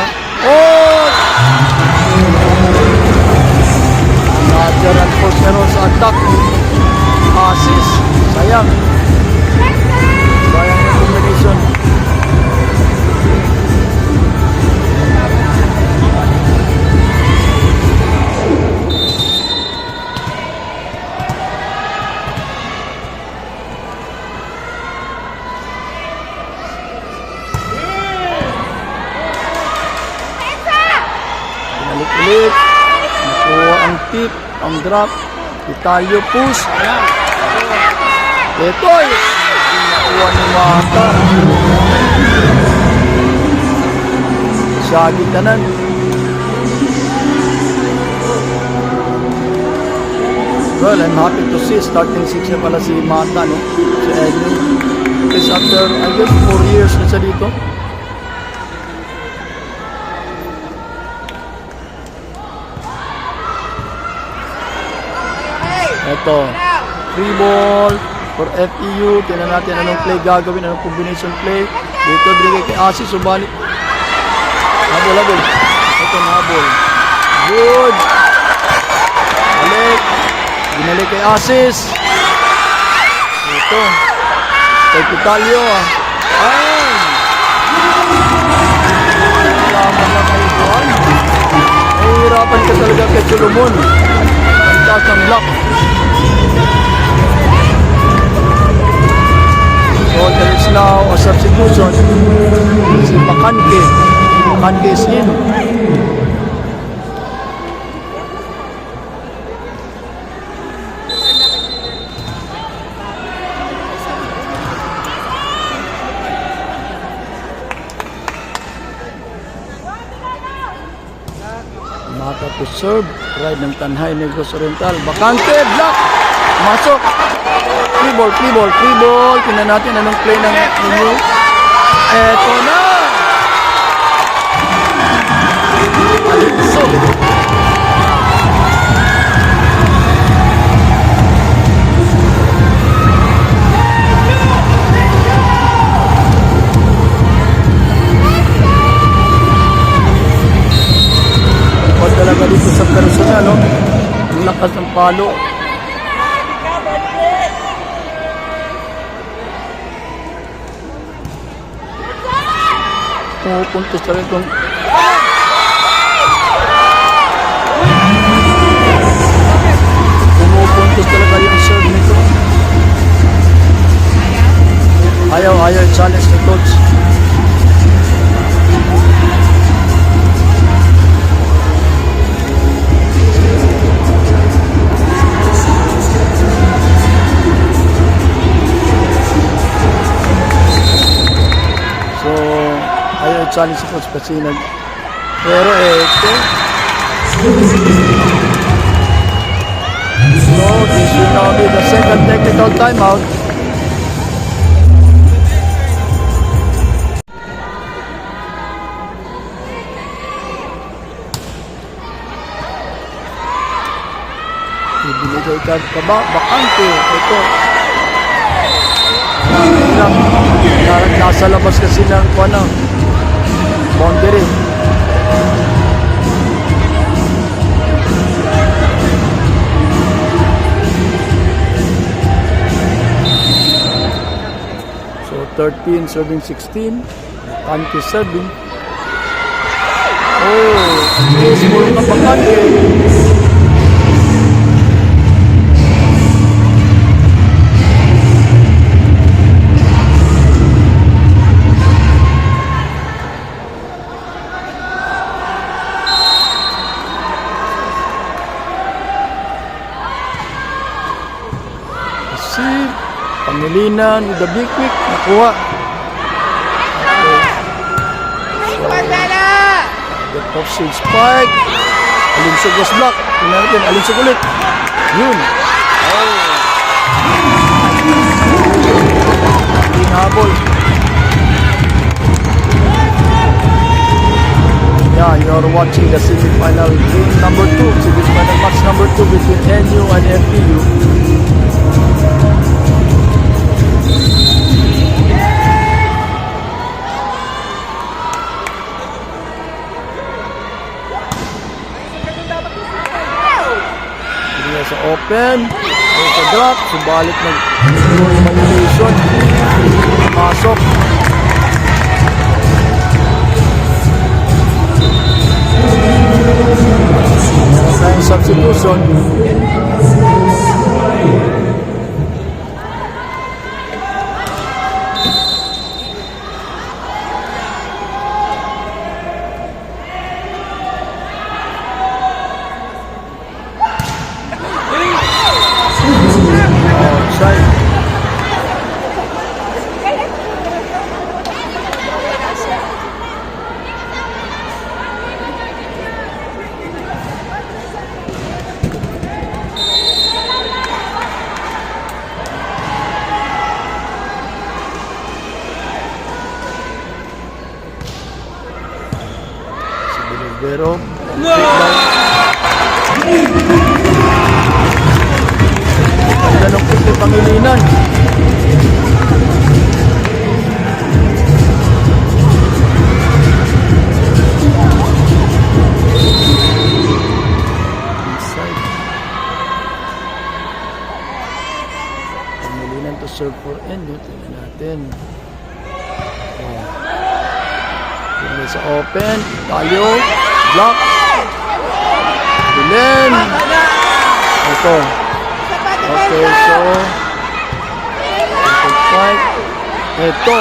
Another unforced error sa attack. Assist. Sayang. Sayang yung combination. Ulit, nakuha ang tip, ang drop, Italyo push, ito ay nakuha ni Mata, sa gitanan. Well, I'm happy to see starting 6 na pala si Mata, no? Si Edwin. Because after, I guess, 4 years na siya dito. Ito, free ball for FEU. Tingnan natin anong play gagawin, anong combination play. Dito, binigay kay Asis, subali. Habol. Ito, habol. Good. Balik. Binalik kay Asis. Ito. Kay Italyo. Ayan. Salamat na kayo doon. Nahihirapan ka talaga kay Solomon. Ang ang block. So there is now a substitution. Si Bacanque. Bacanque is in. Mata to serve. Ride ng Tanhay Negros Oriental. Bacanque, block. Masok. Free ball. Tingnan natin anong play ng ninyo. Eto na. Alisok. palo. Pumupuntos talaga itong pumupuntos talaga yung serve nito. Ayaw challenge ni coach. So, ayaw challenge si coach kasi pero ito. So, this will now be the second technical timeout. Ibinigay ka ba? Bakante. Ito. Nasa labas kasi ng boundary. So 13 serving 16. Bakante serving. Oh, yes, puro ka Bakante. Pangilinan with the big quick. Nakuha. The offside spike. Alinsug was block. Tingnan natin. Alinsug ulit. Yun. Habol. Yeah, you're watching the semi-final game number 2. Semi-final match number 2 between NU and FPU. Sa open, sa drop, subalit mag-manipulation, pasok. Sa substitution, pero ang ganong puti Pangilinan. Inside. Pangilinan to serve for end. Tingnan natin. Tingnan sa open. Tayo. Block. Bilen. Ito. Okay, so. Fight. Ito.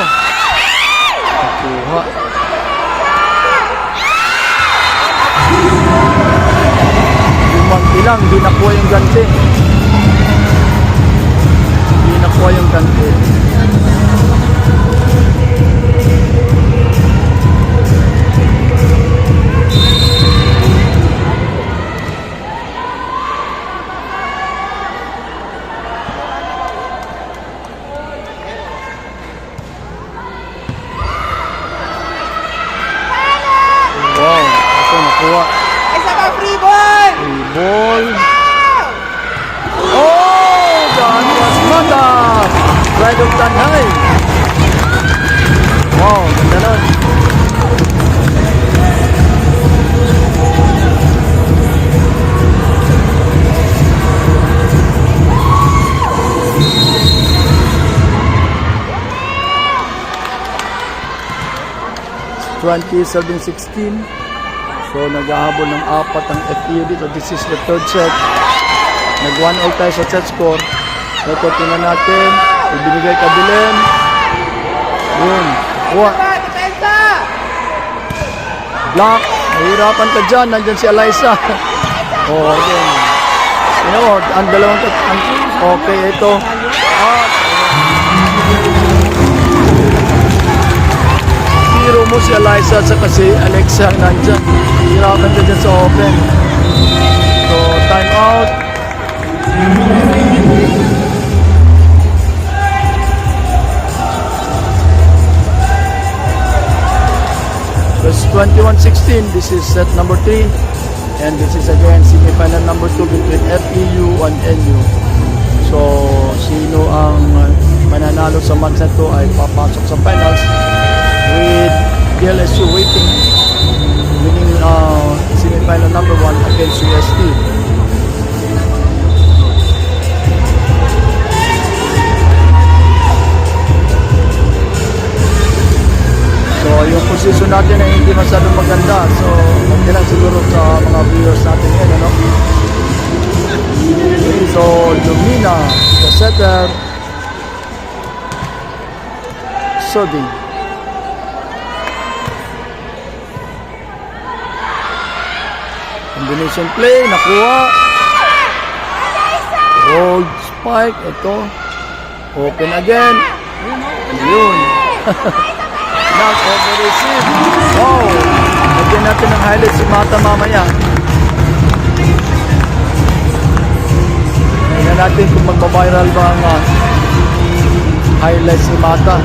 Nakuha. Limang ilang. Di nakuha yung ganti. Di nakuha yung ganti. Nakuha. Isa pa, free ball! Free ball. Oh! That was Mata! Pride of Tanhay. Wow, ganda nun. 20 serving 16. So naghahabol ng apat ang FPU dito. This is the third set. Nag 1-all tayo sa set score. Ito tingnan natin. Ibinigay ka Belen. Yun. Kuha. Depensa! Block. Mahirapan ka dyan. Nandyan si Eliza. Oh, again. You know, ang dalawang okay, ito. Hero mo si Eliza at saka si Alexa nandyan. Hirapan ka dyan sa open. So, time out. Verse 21-16, this is set number 3. And this is again semi-final number 2 between FEU and NU. So, sino ang mananalo sa match na to ay papasok sa finals with DLSU waiting, winning semi-final number 1 against UST. So, yung position natin ay hindi masyadong maganda. So, okay lang siguro sa mga viewers natin yan, ano? So, Lumina, the setter, Sodi. Combination play, nakuha. Rolled spike, ito. Open again. Yun. Knock over receive. Wow! Lagyan natin ng highlight si Mata mamaya. Tingnan natin kung magbabiral ba ang highlight si Mata.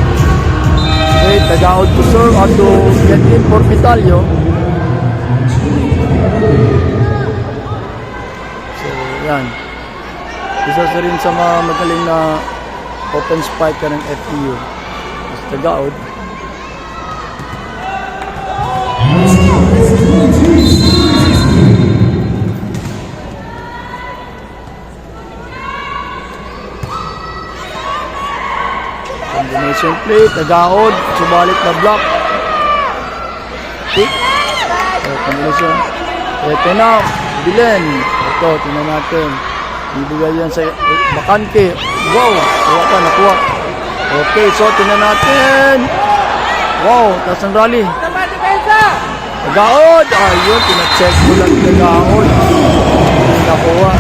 Okay, taga-out to serve at to get in for Vitalio. So, yan. Isa sa rin sa mga magaling na open spiker ng FPU. Mas taga-out. Combination play, tagaod, subalit na block. Pick. Combination. Ito na, Bilen. Ito, tingnan natin. Ibigay yan sa Bakante. Wow, kuha ka, nakuha. Okay, so tingnan natin. Wow, taas ang rally. Sama depensa! Tagaod! Ayun, pinacheck ko lang tagaod. Nakuha.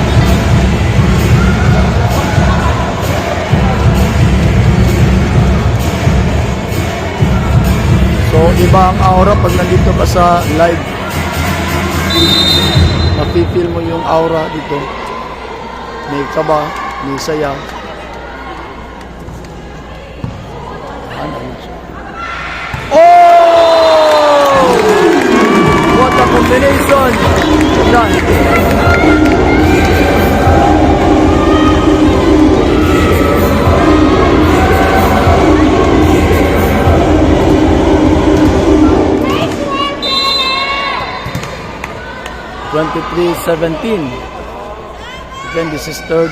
So, iba ang aura pag nandito ka sa live. Mapipil mo yung aura dito. May kaba, may saya. Oh! What a combination! Yan. Again, this is the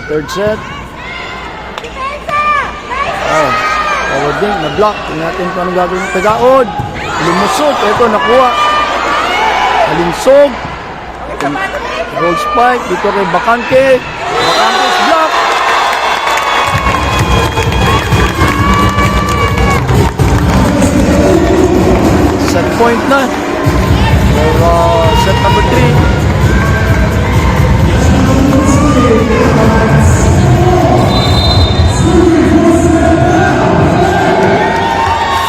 third set. Oh, forwarding, na-block. Tingnan natin kung anong gagawin ng tagaod. Lumusot. Ito, nakuha. Alinsog. Roll spike. Dito kay Bakante. Bakante's block. Set point na. For set number 3.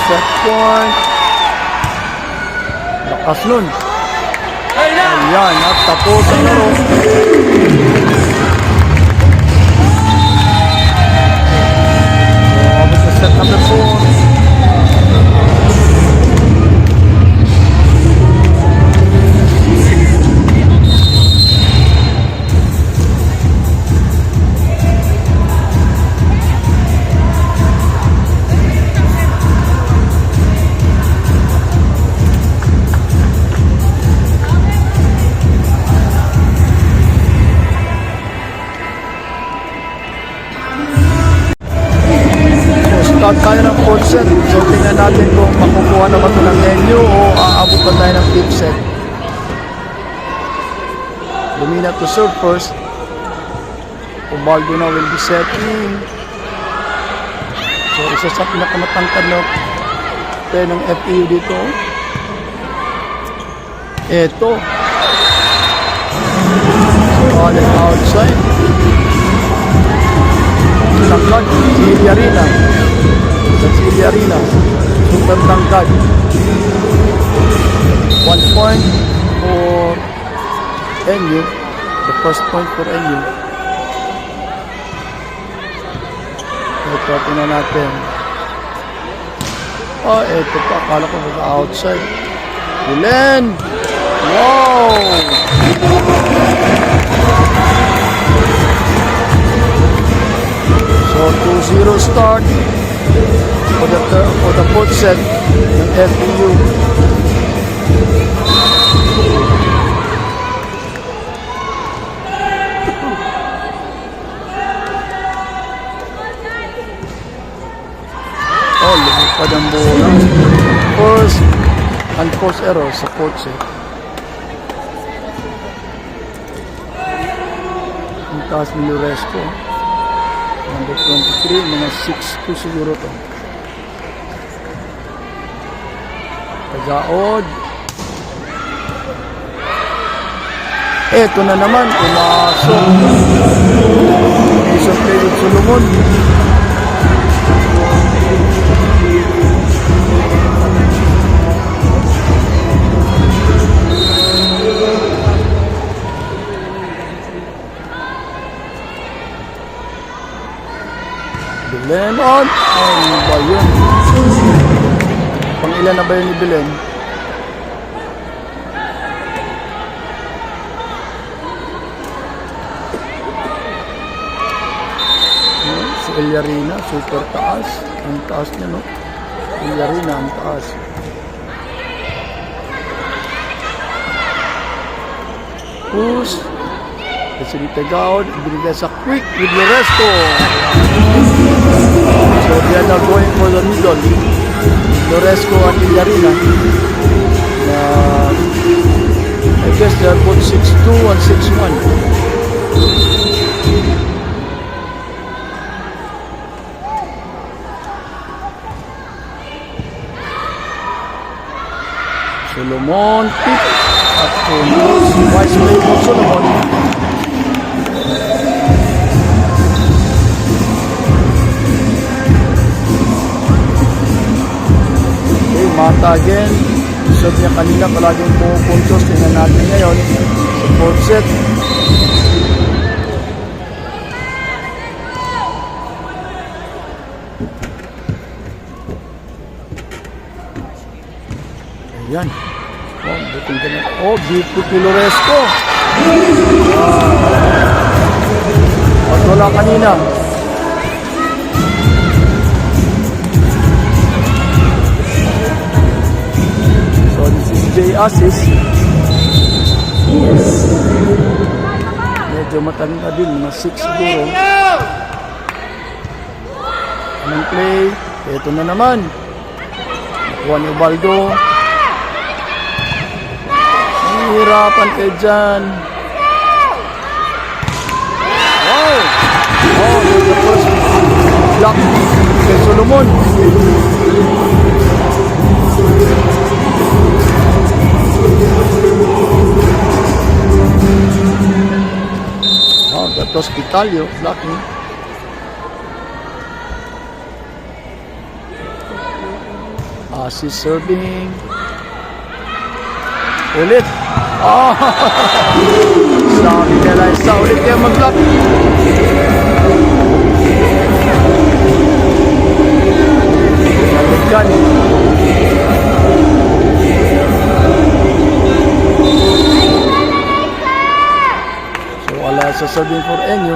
Set point. Lakas nun. Ayan, at tapos ang laro. So, abot sa set number 4. Start tayo ng 4 fourth set. So tingnan natin kung makukuha na ba ito ng NU o aabot pa tayo ng fifth set. Lumina to serve first. Ubaldo na will be setting. So isa sa pinakamatangkad na player ng FEU dito. Ito. Falling outside. Tangkad, si Iliarina. Si Iliarina. Super tangkad. 1 point for NU. The first point for NU. Ito, tingnan natin. Oh, ito pa. Akala ko outside. Belen! Wow! So 2-0 start for the fourth set ng FEU. Oh, lumipad ang bola. First unforced error sa fourth set. Ang taas ni Loresco. Number 23, mga 6'2 siguro to. Tagaod. Eto na naman, pumasok. Isang play with Solomon. Belen on. Ano ba yun? Pang ilan na ba yun ni Belen? Si Iliarina, super taas. Ang taas niya, no? Iliarina, ang taas. Push. Kasi Tagaod, binigay sa quick with Loresco. So they are now going for the middle. Loresco and Iliarina. I guess they are both 6'2 and 6'1. Solomon pick at wise play for Solomon. Mata again. Serve niya kanina, palaging pumupuntos. Tingnan natin ngayon sa fourth set. Ayan. Oh, buting ganyan. Oh, beautiful Loresco. At wala kanina. Assist. Medyo matanda din, mga 6 siguro. Anong play? Ito na naman. Nakuha ni Ubaldo. Hihirapan kayo dyan. Wow! Oh, the first block kay Solomon. Hospitalio, blocking. Assist serving. Ulit. Oh! Sabi nila isa ulit kayo mag-block. Sabigan. So serving for NU.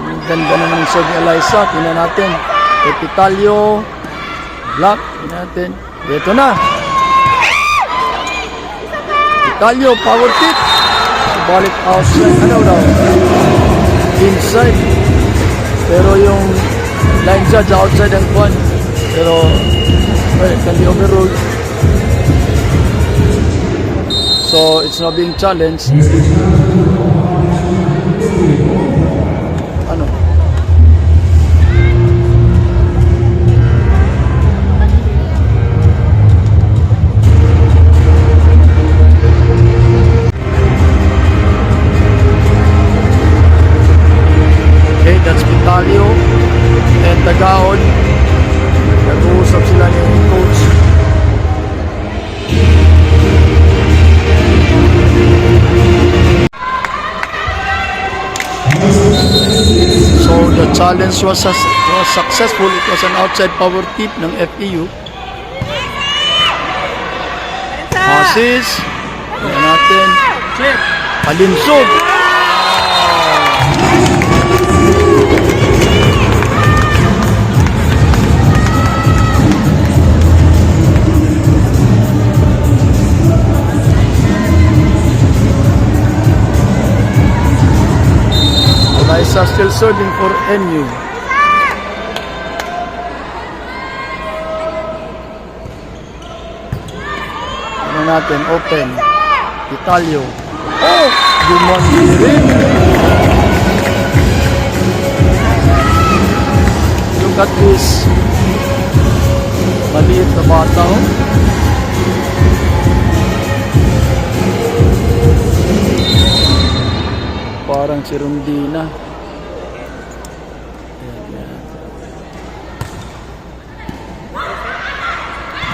Ang ganda naman ng serve ni Eliza. Tingnan natin. Epitalio. Block. Tingnan natin. Ito na. Epitalio. Power kick. Balik outside. Ano daw? Inside. Pero yung line judge outside ang kwan. Pero, well, it can be overruled. So, it's not being challenged. Ano? Okay, that's Vitalio and Tagaon. Nag-uusap sila ni coach. So the challenge was successful. It was an outside power tip ng FEU. Assist. Tingnan natin. Palinsog. Liza still serving for NU. Ano natin? Open. Vitalio. Oh! Dumandiri. Look at this. Maliit na bata. Oh. Parang si Rondina.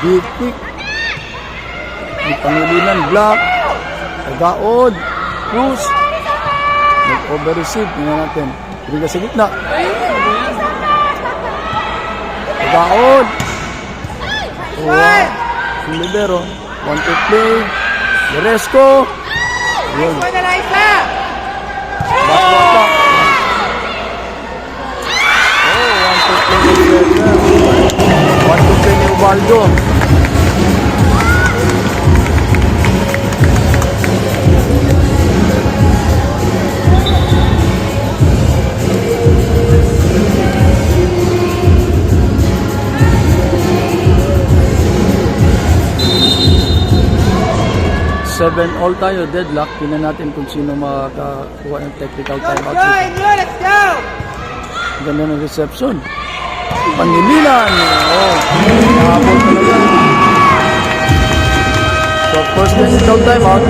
Big quick. May pangulinan. Block. Tagaod. Cruz. Nag-over-receive. Tingnan natin. Bigla sa gitna. Tagaod. Libero. Want to play. Deresco. Yun. Bata. Oh, want to play ni Fredner. Want to play ni Ubaldo. Seven all tayo, deadlock. Tingnan natin kung sino makakakuha ng technical timeout. Let's go! Ganda ng reception. Panilinan! Oh, nahabol talaga. So, first technical timeout.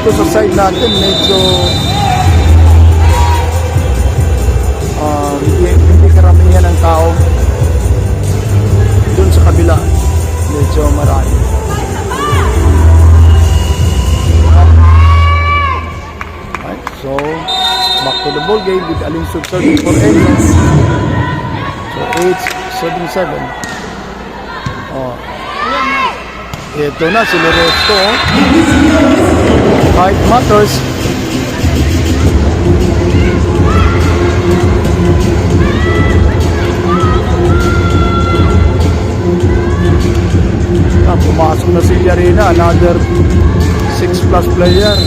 Dito sa side natin medyo hindi karamihan ng tao. Doon sa kabila medyo marami. Right, so back to the ball game with Alinsug serving for NU. So 8-7-7. Oh. Ito na si Loreto. Height matters. Pumasok na si Yarina, another 6+ player.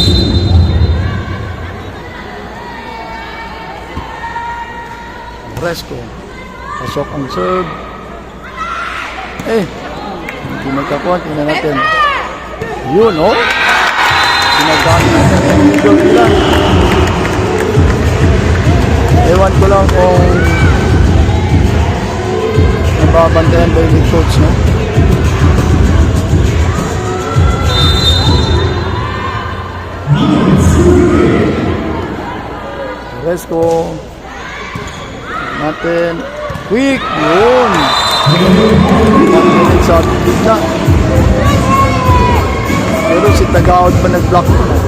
Fresco. Pasok ang serve. Hindi magkakuha. Tingnan natin. Yun, oh. Ginagamit natin yung middle nila. Ewan ko lang kung nababantayan ba yung coach, no? Fresco. Natin. Quick! Yun! Pag-ulit sa gitna. Pero si Tagaod pa nag-block ko na.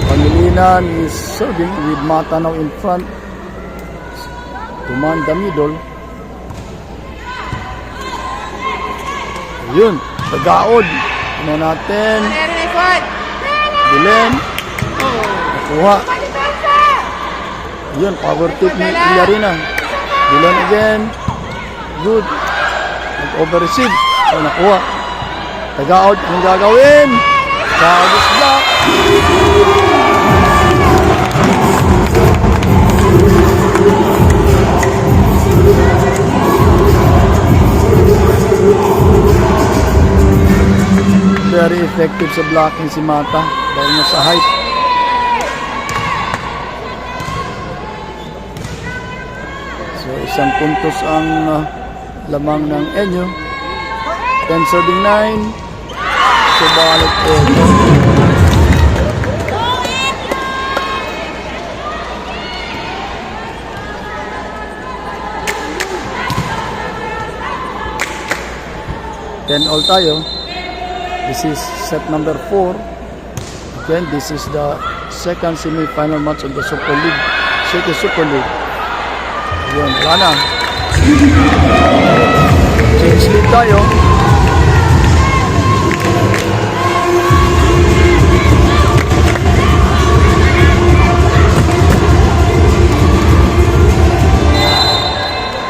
Pangilinan is serving with Mata now in front. To man the middle. Yun, Tagaod. Ano natin? Bilen. Nakuha. Yun, power tip ni Ilarina. Bilen again. Good. Nag-over-receive. So, nakuha. Tagaod. Anong gagawin? Tagaod is block. Very effective sa blocking si Mata dahil nasa height. So isang puntos ang lamang ng Enyo. 10-9. So balik ito. All tayo. This is set number 4. Again, this is the second semi-final match of the Super League. City Super League. Ayan, wala na. Change lead tayo.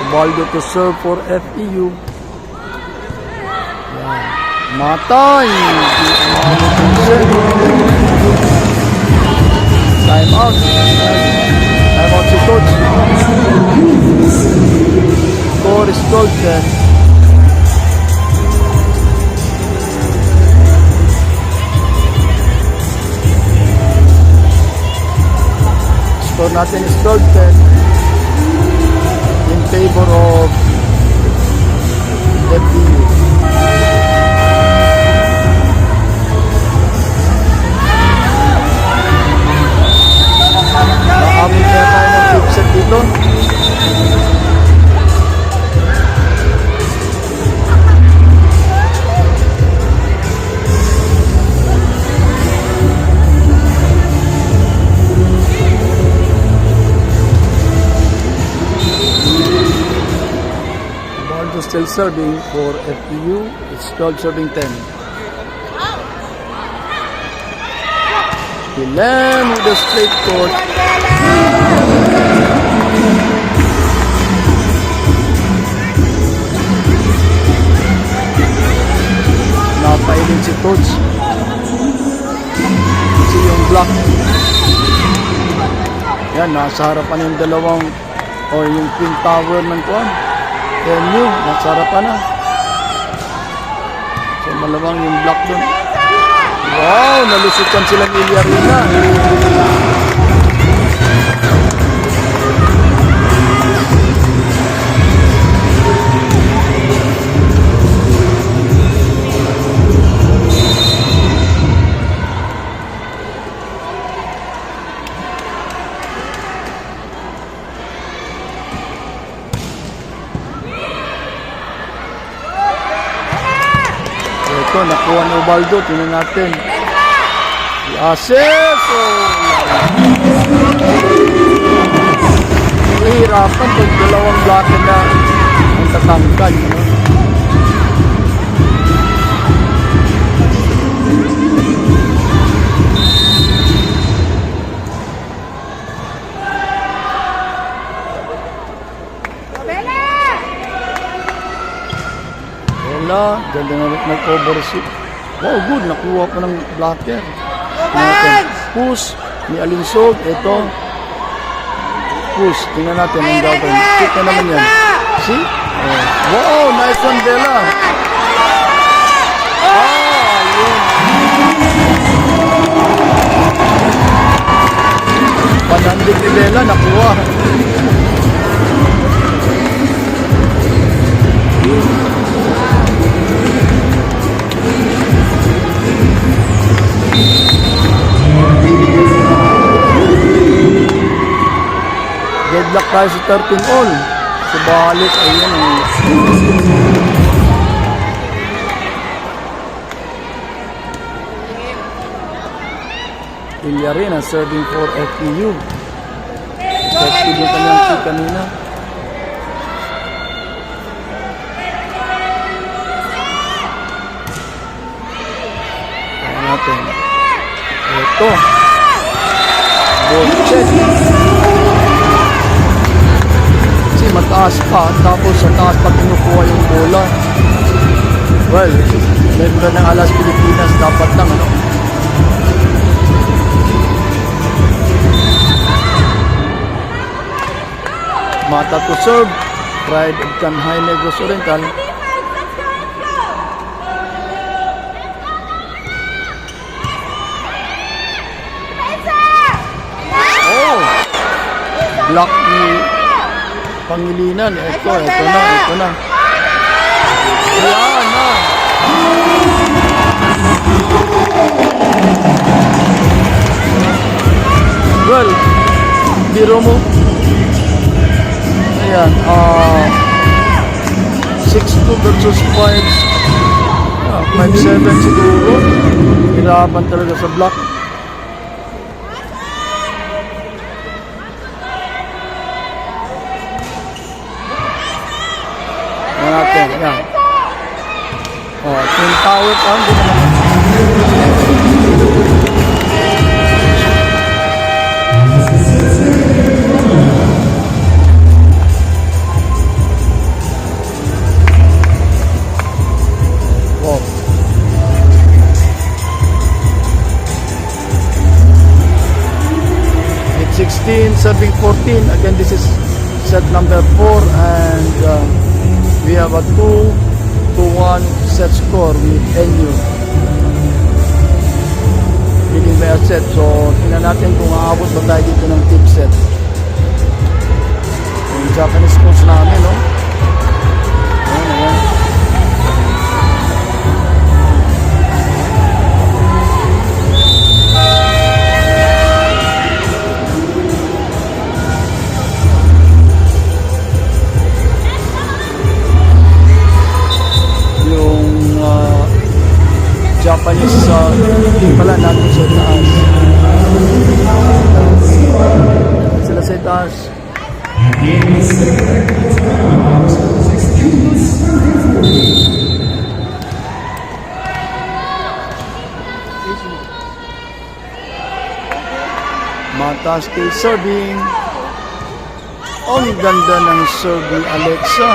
Ubaldo to serve for FEU. Matay! Time out. Time out si coach. Score is golden. Score natin is golden in favor of FPU. Nakamit na tayo ng flip set dito. Baldo still serving for FPU. It's 12 serving 10. Bilen with the straight court. Napailin si coach. Kasi yung block. Yan, nasa harapan yung dalawang o yung twin tower ng kuwan. MU, nasa harapan na. So malawang yung block dun. Wow, nalusutan silang Ilyarina. Ito, nakuha ni Ubaldo. Tingnan natin. I-assess. Hihirapan pag dalawang block na ang tatangkad. No? Wala, ganda na nag-overshoot. Wow, good, nakuha pa ng blocker. Push ni Alinsog, ito. Push, tingnan natin ang gagawin. Kick na naman yan. See? Oh. Wow, nice one, Bella. Yun. Panandig ni Bella, nakuha. Good luck tayo sa 13 all. Subalit, ayun eh. Villarina serving for FPU. Effective yung kanyang kick kanina. Ayan natin. Ito. Ball check. Kasi mataas pa. Tapos sa taas pa kinukuha yung bola. Well, member ng Alas Pilipinas dapat lang, ano? Mata to serve. Pride of Kanhay Negros Oriental. Oh! Block ni Pangilinan. Ito na. Yan na. Well, biro mo. Ayan, 6-2 versus 5-7 siguro. Hirapan talaga sa block. Ayan natin, ayan. Twin Tower pa, hindi naman. Serving 14. Again, this is set number 4 and we have a 2-1 set score with NU leading by a set. So tingnan natin kung aabot ba tayo dito ng tip set. Yung Japanese coach namin, no? Ayan. Japanese team pala natin sa taas. Sila sa taas. Mata still serving. Ang ganda ng serving Alexa.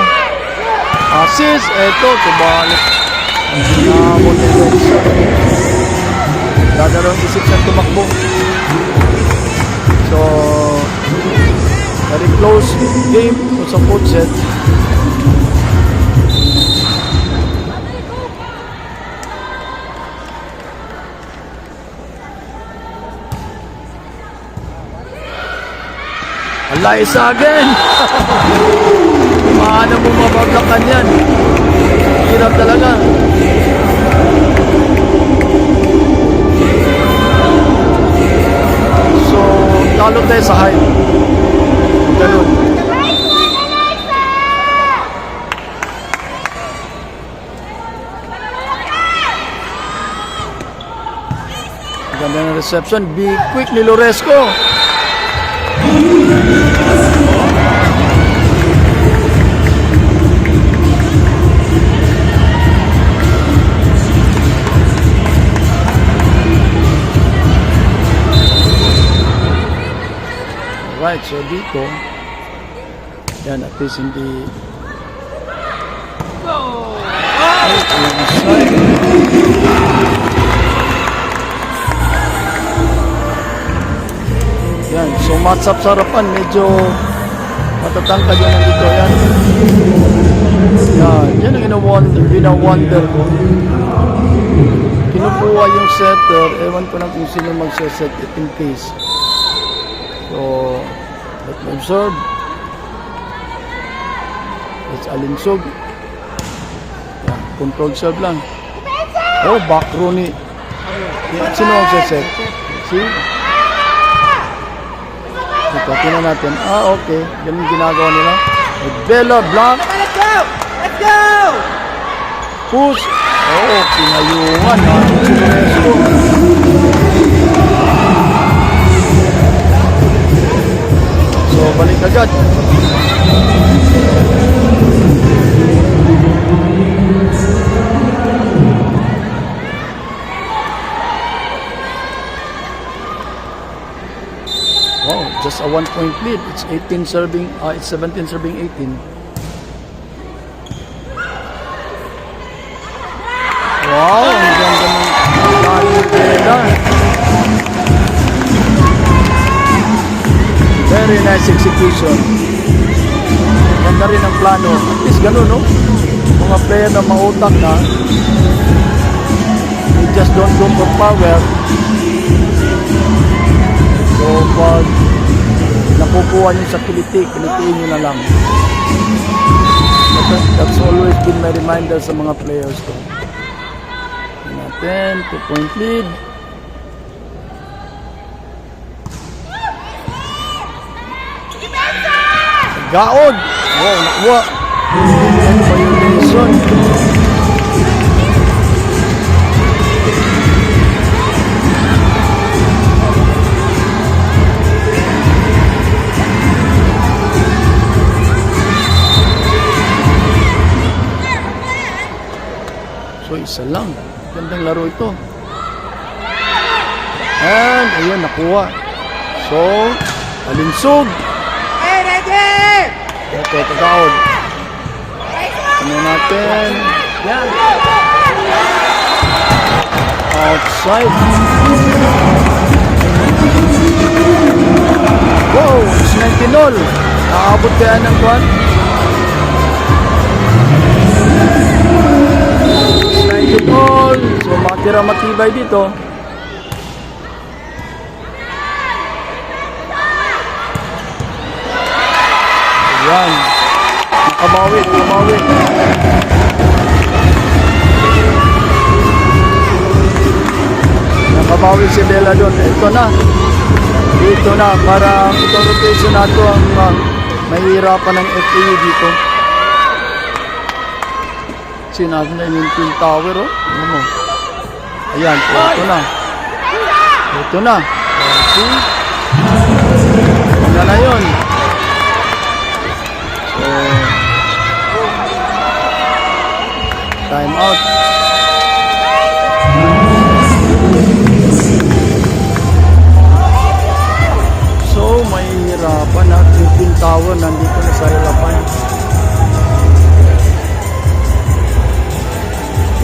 Assist. Eto, kubalik. Dadalawang isip siyang tumakbo. So very close game sa fourth set. Allah, isa again. Paano mo mabablakan yan? Hirap talaga. So, lalo tayo sa height. Ganun. Ganda ng reception. Be quick ni Loresco. Right, so dito, yan, at least hindi yan, so match up sa harapan, medyo matatangkad yan dito, yan. Yan ang ina-wonder ko. Kinukuha yung setter, ewan ko na kung sino mag-set it in case. So, let me observe. It's Alinsog. Yeah, control serve lang. Oh, back row ni. Sino ang set? See? Ito, tingnan natin. Okay. Ganun ginagawa nila. Bella Blanc. Let's go! Let's go! Push. Pinayungan. Sigurado. So, balik agad. Wow, just a 1-point lead. It's 18 serving, it's 17 serving 18. Wow, ang ganda ng Bella. Very nice execution. Ganda rin ang plano. At least ganun, no? Mga player na mautak na, they just don't go for power. So, pag nakukuha nyo sa kilitiin nyo na lang. That's always been my reminder sa mga players ko. Natin, 2-point lead. Gaod! Wow, nakuha. Yan pa yung Nelson. So, isa lang. Gandang laro ito. And, ayun, nakuha. So, alinsog. Hey, ready! Ito, kagaod. Ano natin? Yan. Outside. Wow, it's 19-0. Nakaabot kaya ng kwan? 19-0. So, makatira matibay dito. Yan. Nakabawi. Nakabawi si Bella doon. Ito na. Dito na. Para itong rotation na ito ang mahihirapan ng FAU dito. Sinabi na yung Twin Tower, oh. Ano mo? Ayan. Ito na. Ito na. See? Yan na yun. Time out. So, may hirapan at yung Twin Tower nandito na sa hirapan.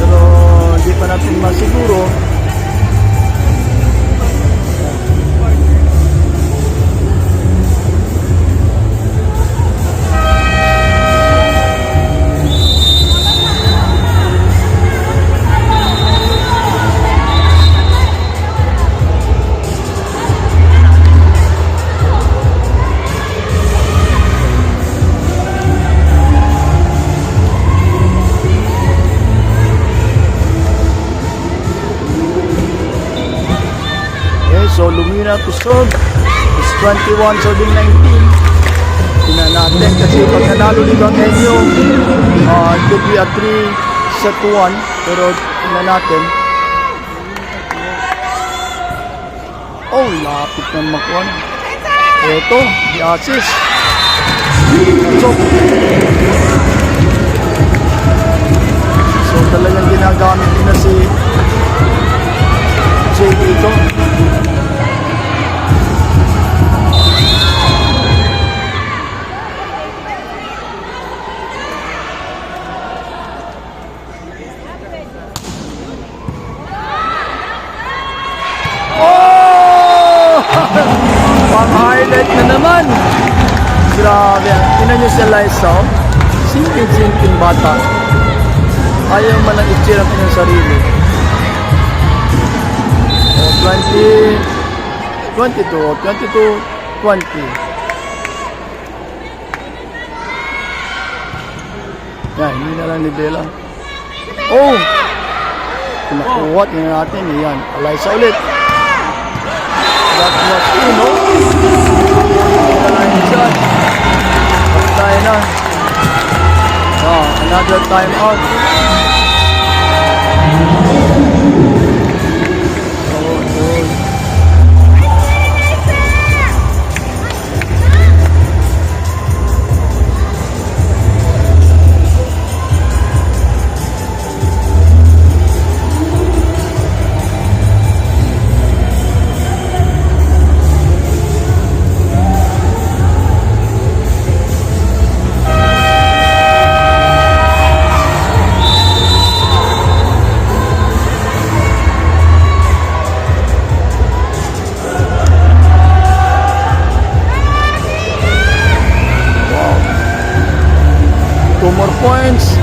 Pero hindi pa natin masiguro. So, Lumina to serve. It's 21 serving 19. Tingnan natin kasi pag nanalo dito ang Enyo, it could be a 3-1. Pero tingnan natin. Oh, lapit na makuha. Ito, the assist. So, talagang ginagamit din na si Jay dito. Pang-highlight na naman. Grabe. Tingnan nyo si Liza. Simple-simple bata. Ayaw man ang i-cheer ang kanyang sarili. 22-20. Yan, hindi na lang ni Bella. Oh! Nakuha, tingnan natin. Yan, Liza ulit. That was, yan. Patay na. Another time out. Two more points.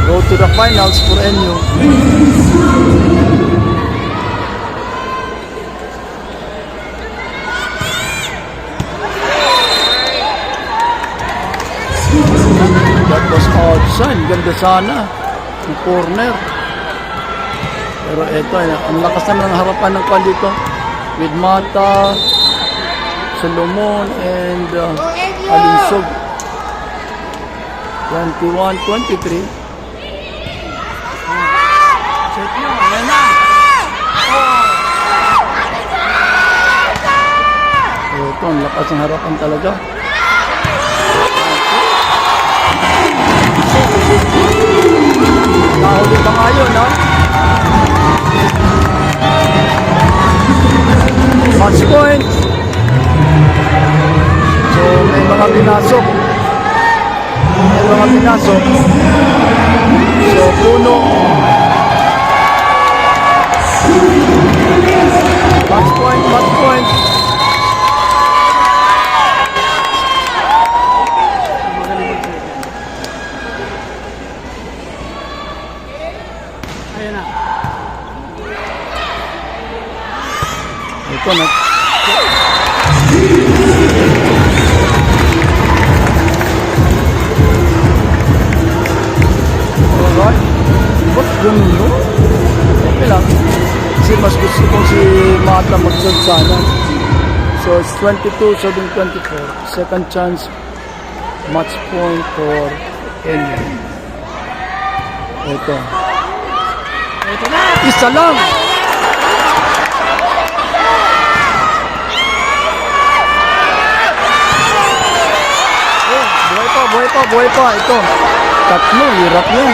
Go to the finals for NU. That was outside. Ganda sana. Yung corner. Pero eto, ang lakas naman ng harapan ng kwan dito. With Mata, Solomon, and Alinsog. 21-23. Check nyo, ayan na. Ito, ang lakas ng harapan talaga. Nahuli pa nga yun, ha? Match point. So, may mga pinasok. So, puno. Match point. Ayan na. Ito na. Alright. Ba't ganun, no? Okay lang. Kasi mas gusto ko si Mata mag-serve sana. So, it's 22-7-24. Second chance match point for NU. Ito. Ito na. Isa lang! Oh, buhay pa. Ito. Tatlo, hirap yun.